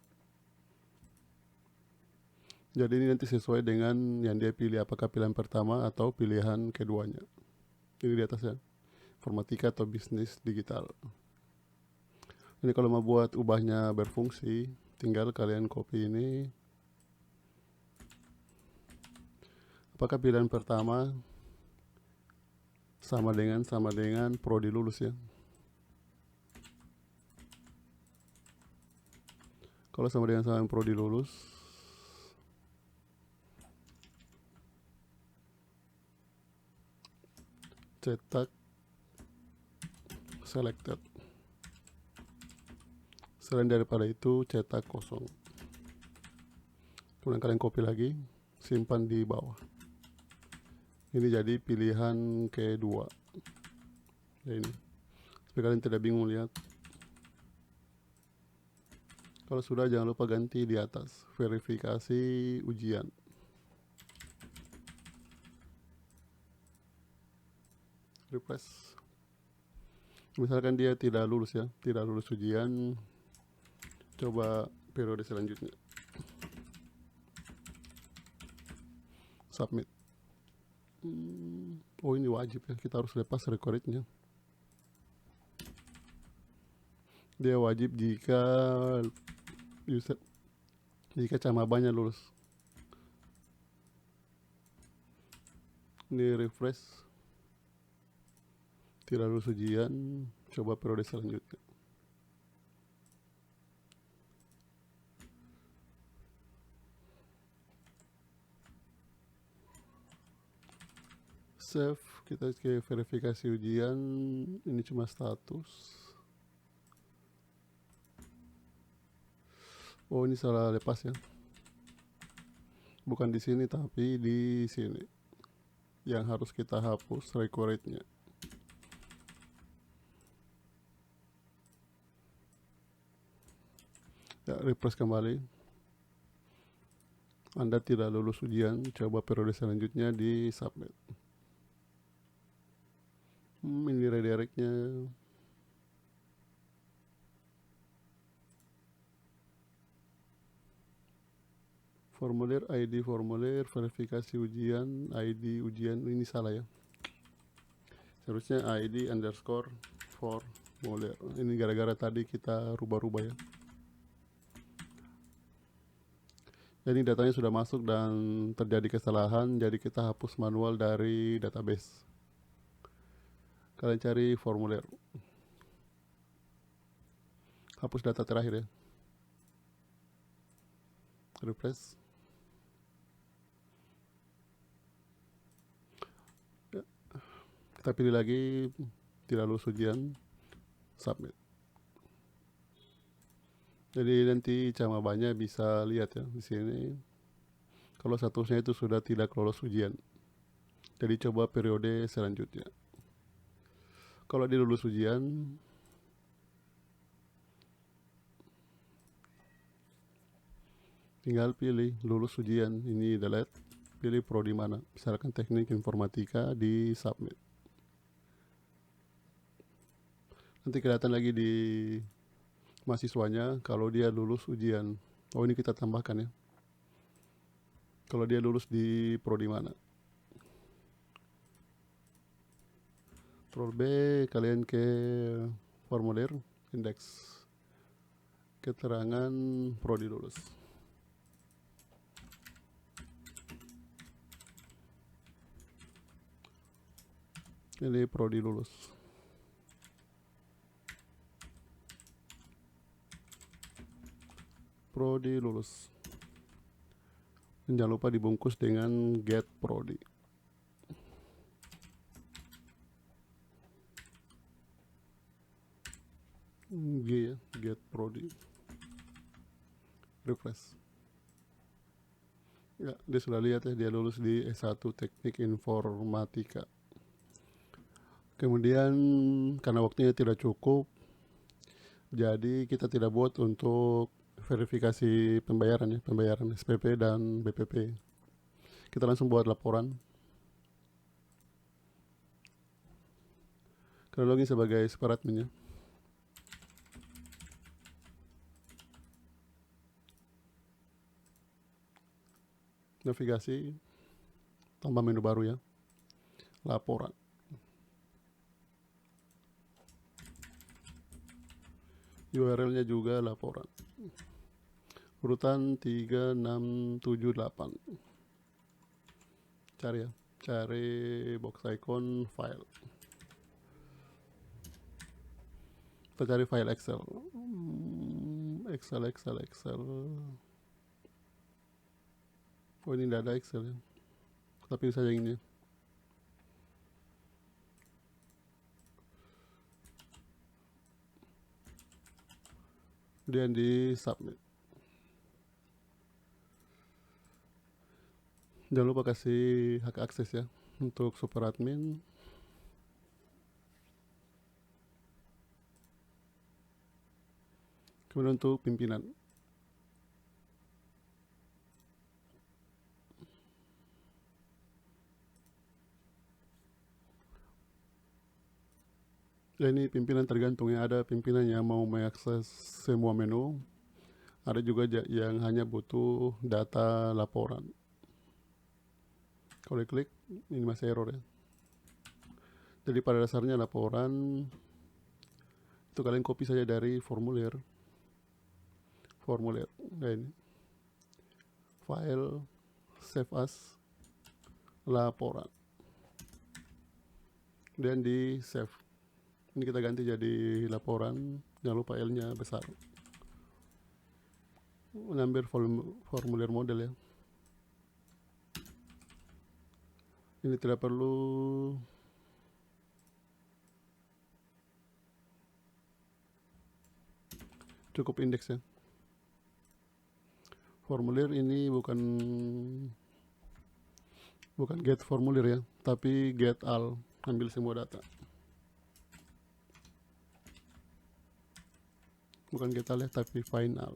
Jadi ini nanti sesuai dengan yang dia pilih, apakah pilihan pertama atau pilihan keduanya. Ini di atas ya. Informatika atau bisnis digital. Ini kalau mau buat ubahnya berfungsi, tinggal kalian copy ini. Apakah pilihan pertama sama dengan prodi lulus ya. Kalau sama dengan prodi lulus, cetak selected. Selain daripada itu, cetak kosong. Kemudian kalian copy lagi, simpan di bawah. Ini jadi pilihan kedua. Ya ini. Supaya kalian tidak bingung lihat. Kalau sudah, jangan lupa ganti di atas verifikasi ujian. Refresh. Misalkan dia tidak lulus ya, tidak lulus ujian, coba periode selanjutnya. Submit. Oh, ini wajib ya, kita harus lepas recordnya. Dia wajib jika camabanya lulus. Ini refresh, tidak lulus ujian, coba periode selanjutnya. Save, kita ke verifikasi ujian, ini cuma status. Oh, ini salah lepas ya. Bukan di sini tapi di sini. Yang harus kita hapus recordnya. Ya, refresh kembali. Anda tidak lulus ujian, coba periode selanjutnya di submit. Ini redirectnya. Formulir, ID formulir, verifikasi ujian, ID ujian, ini salah ya. Seharusnya ID underscore formulir. Ini gara-gara tadi kita rubah-rubah ya. Jadi datanya sudah masuk dan terjadi kesalahan, jadi kita hapus manual dari database. Kalian cari formulir. Hapus data terakhir ya. Refresh. Kita pilih lagi tidak lulus ujian, submit. Jadi nanti camabanya bisa lihat ya di sini kalau statusnya itu sudah tidak lolos ujian. Jadi coba periode selanjutnya. Kalau dia lulus ujian, tinggal pilih lulus ujian, ini delete, pilih prodi mana, misalkan teknik informatika, di submit. Nanti kelihatan lagi di mahasiswanya kalau dia lulus ujian. Oh, ini kita tambahkan ya, kalau dia lulus di prodi mana. Control B, kalian ke formulir indeks keterangan prodi lulus. Ini prodi lulus. Prodi lulus. Dan jangan lupa dibungkus dengan get prodi. G ya, get prodi. Refresh. Ya, dia sudah lihat ya, dia lulus di S1 Teknik Informatika. Kemudian karena waktunya tidak cukup, jadi kita tidak buat untuk verifikasi pembayaran ya, pembayaran SPP dan BPP. Kita langsung buat laporan. Kita login sebagai super admin ya. Navigasi, tambah menu baru ya, laporan. URL-nya juga laporan. Urutan 3, 6, 7, 8. Cari ya, cari box icon file. Kita cari file Excel. Excel. Oh, ini tidak ada Excel ya, tapi saja ini. Kemudian di submit. Jangan lupa kasih hak akses ya untuk super admin. Kemudian untuk pimpinan. Ya, ini pimpinan tergantung ya, ada pimpinan yang mau mengakses semua menu, ada juga yang hanya butuh data laporan. Kalau diklik ini masih error ya. Jadi pada dasarnya laporan itu kalian copy saja dari formulir. Nah, ini file save as laporan, dan di save. Ini kita ganti jadi laporan, jangan lupa L nya besar. Mengambil formulir model ya. Ini tidak perlu cukup indeks ya. Formulir ini bukan get formulir ya, tapi get all, ambil semua data. Bukan get all ya, tapi find all.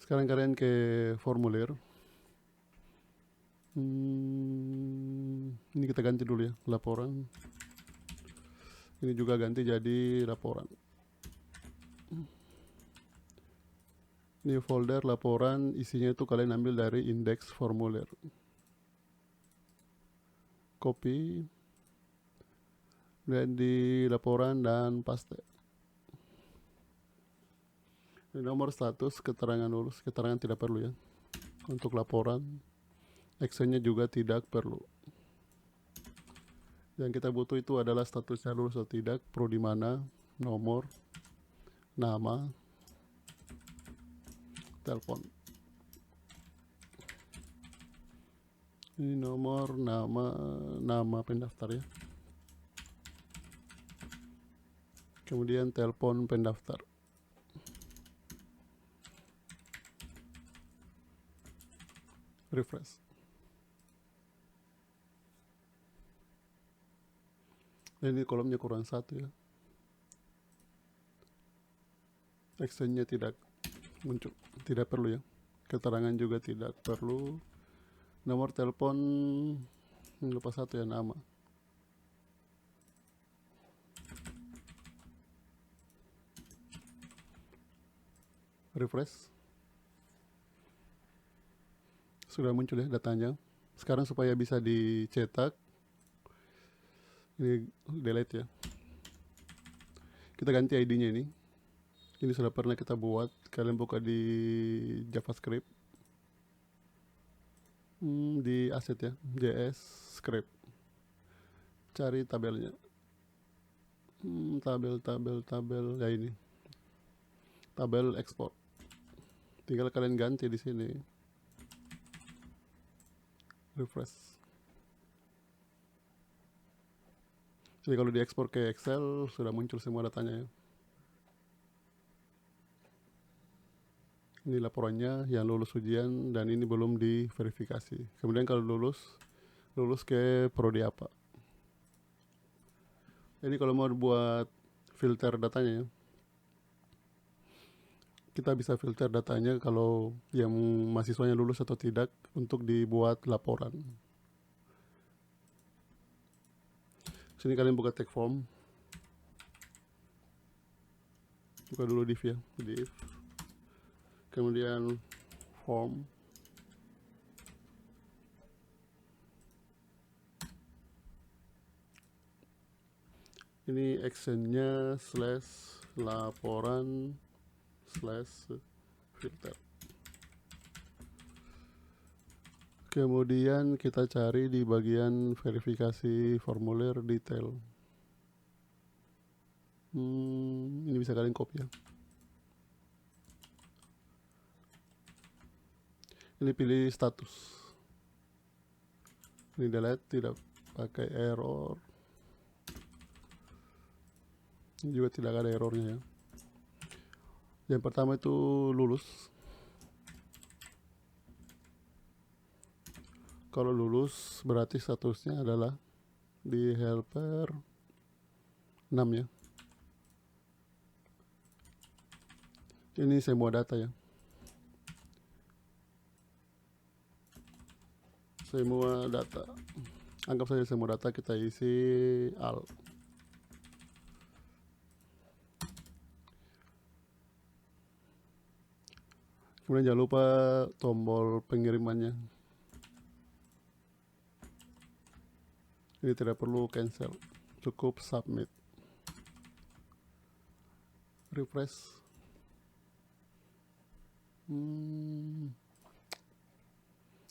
Sekarang kalian ke formulir. Ini kita ganti dulu ya, laporan. Ini juga ganti jadi laporan. Ini folder laporan, isinya itu kalian ambil dari indeks formulir. Copy, dan di laporan dan paste. Ini nomor status, keterangan lulus, keterangan tidak perlu ya. Untuk laporan, actionnya juga tidak perlu. Yang kita butuh itu adalah statusnya lulus atau tidak, prodi mana, nomor, nama, telepon. Ini nomor, nama pendaftar ya. Kemudian telepon pendaftar. Refresh. Dan ini kolomnya kurang satu ya. Actionnya tidak muncul, tidak perlu ya. Keterangan juga tidak perlu. Nomor telepon lupa satu ya, nama. Refresh. Sudah muncul ya datanya. Sekarang supaya bisa dicetak, ini delete ya. Kita ganti ID-nya ini. Ini sudah pernah kita buat. Kalian buka di JavaScript. Di asset ya, JS script. Cari tabelnya. Tabel ya ini. Tabel export. Tinggal kalian ganti di sini. Refresh. Jadi kalau diekspor ke Excel sudah muncul semua datanya ya. Ini laporannya yang lulus ujian dan ini belum diverifikasi. Kemudian kalau lulus ke prodi apa. Ini kalau mau buat filter datanya ya. Kita bisa filter datanya kalau yang mahasiswanya lulus atau tidak untuk dibuat laporan. Sini kalian buka tag form. Buka dulu div ya, div. Kemudian form. Ini actionnya /laporan/filter. Kemudian kita cari di bagian verifikasi formulir detail. Ini bisa kalian copy ya. Ini pilih status. Ini delete, tidak pakai error. Ini juga tidak ada errornya ya. Yang pertama itu lulus. Kalau lulus berarti statusnya adalah di helper 6 ya. Ini semua data ya. Semua data. Anggap saja semua data kita isi al. Kemudian jangan lupa tombol pengirimannya. Ini tidak perlu cancel, cukup submit. Refresh.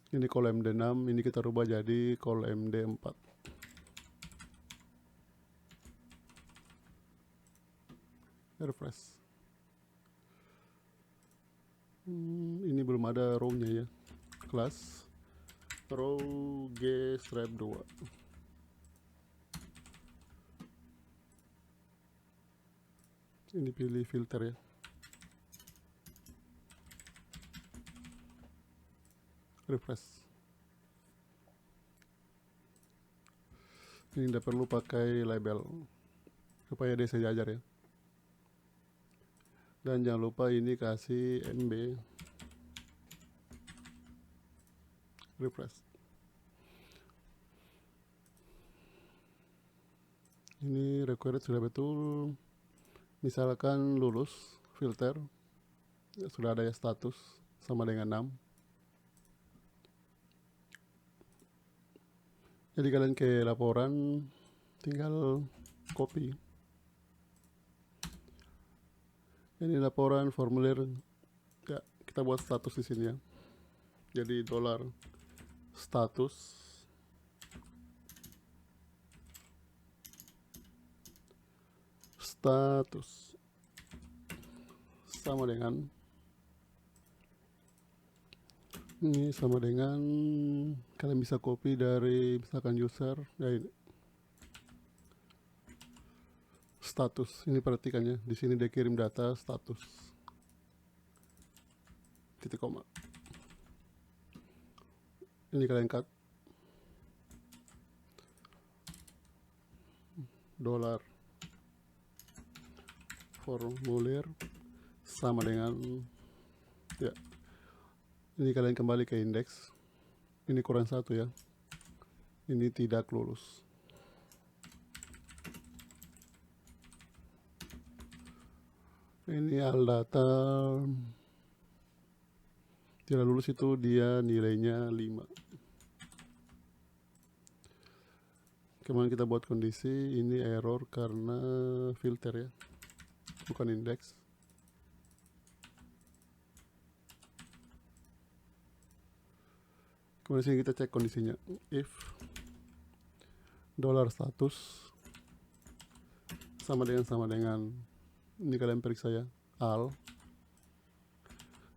Ini kolom MD6, ini kita rubah jadi kolom MD4. Refresh. Ini belum ada row-nya ya. Kelas row G stripe 2. Ini pilih filter ya. Refresh. Ini tidak perlu pakai label supaya dia sejajar ya. Dan jangan lupa ini kasih MB. Refresh. Ini required sudah betul. Misalkan lulus filter ya, sudah ada ya status sama dengan 6. Jadi kalian ke laporan tinggal copy. Ini laporan formulir ya, kita buat status di sini ya. Jadi $status sama dengan Ini sama dengan kalian bisa copy dari misalkan user ya ini. Status ini perhatikannya, di sini dia kirim data status titik koma, ini kalian cut dolar formulir sama dengan ya, ini kalian kembali ke indeks, ini kurang satu ya, ini tidak lulus. Ini al data tidak lulus, itu dia nilainya 5. Kemudian kita buat kondisi ini error karena filter ya, bukan indeks. Kemudian sini kita cek kondisinya, if dolar status sama dengan ini kalian periksa ya, al,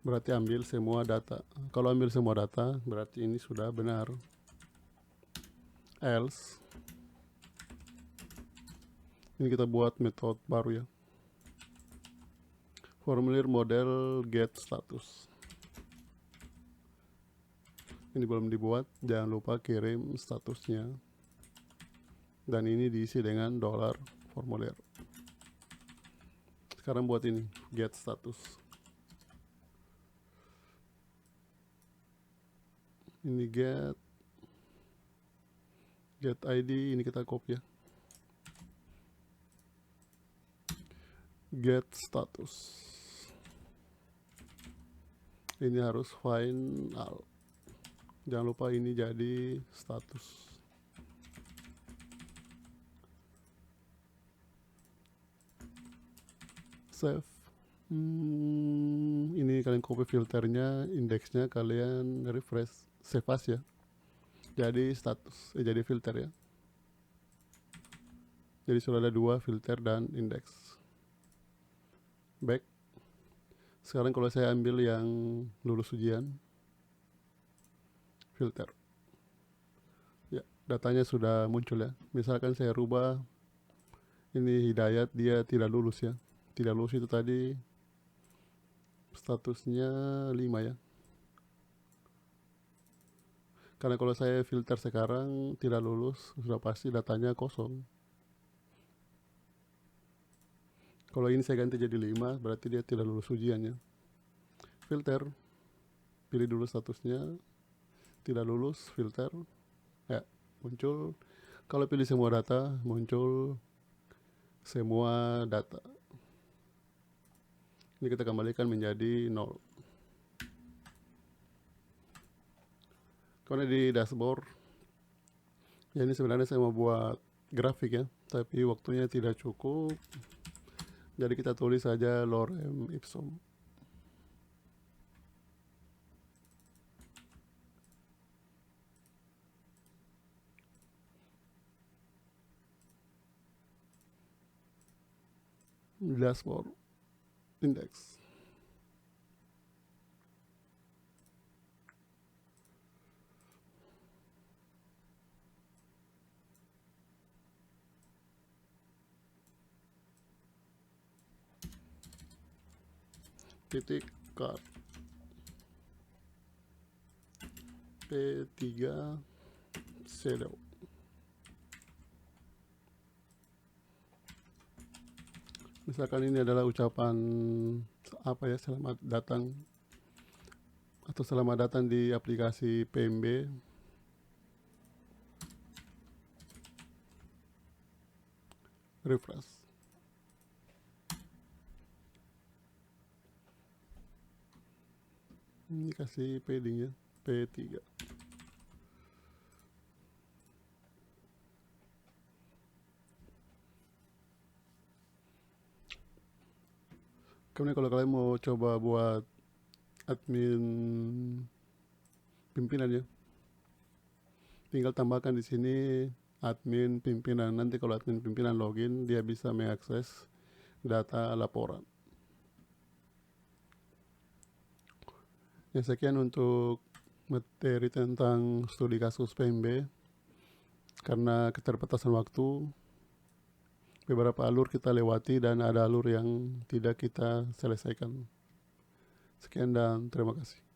berarti ambil semua data. Kalau ambil semua data berarti ini sudah benar. Else ini kita buat metode baru ya, formulir model get status. Ini belum dibuat, jangan lupa kirim statusnya, dan ini diisi dengan dolar formulir. Sekarang buat ini get status, ini get ID, ini kita copy ya, get status, ini harus final, jangan lupa ini jadi status. Save. Ini kalian copy filternya, indeksnya kalian refresh, save as ya, jadi status, jadi filter ya, jadi sudah ada 2 filter dan indeks. Back. Sekarang kalau saya ambil yang lulus ujian, filter ya, datanya sudah muncul ya. Misalkan saya rubah ini Hidayat, dia tidak lulus ya, tidak lulus itu tadi statusnya 5 ya, karena kalau saya filter sekarang tidak lulus, sudah pasti datanya kosong. Kalau ini saya ganti jadi 5, berarti dia tidak lulus ujiannya. Filter, pilih dulu statusnya, tidak lulus, filter ya, muncul. Kalau pilih semua data, muncul semua data. Ini kita kembalikan menjadi 0. Karena di dashboard ya, ini sebenarnya saya mau buat grafik ya, tapi waktunya tidak cukup, jadi kita tulis saja lorem ipsum. Dashboard index. Titik cut P3 shadow. Misalkan ini adalah ucapan apa ya, selamat datang atau selamat datang di aplikasi PMB. Refresh. Ini kasih paddingnya P3. Kemudian kalau kalian mau coba buat admin pimpinan ya, tinggal tambahkan di sini admin pimpinan. Nanti kalau admin pimpinan login, dia bisa mengakses data laporan. Ya, sekian untuk materi tentang studi kasus PMB. Karena keterbatasan waktu, beberapa alur kita lewati dan ada alur yang tidak kita selesaikan. Sekian dan terima kasih.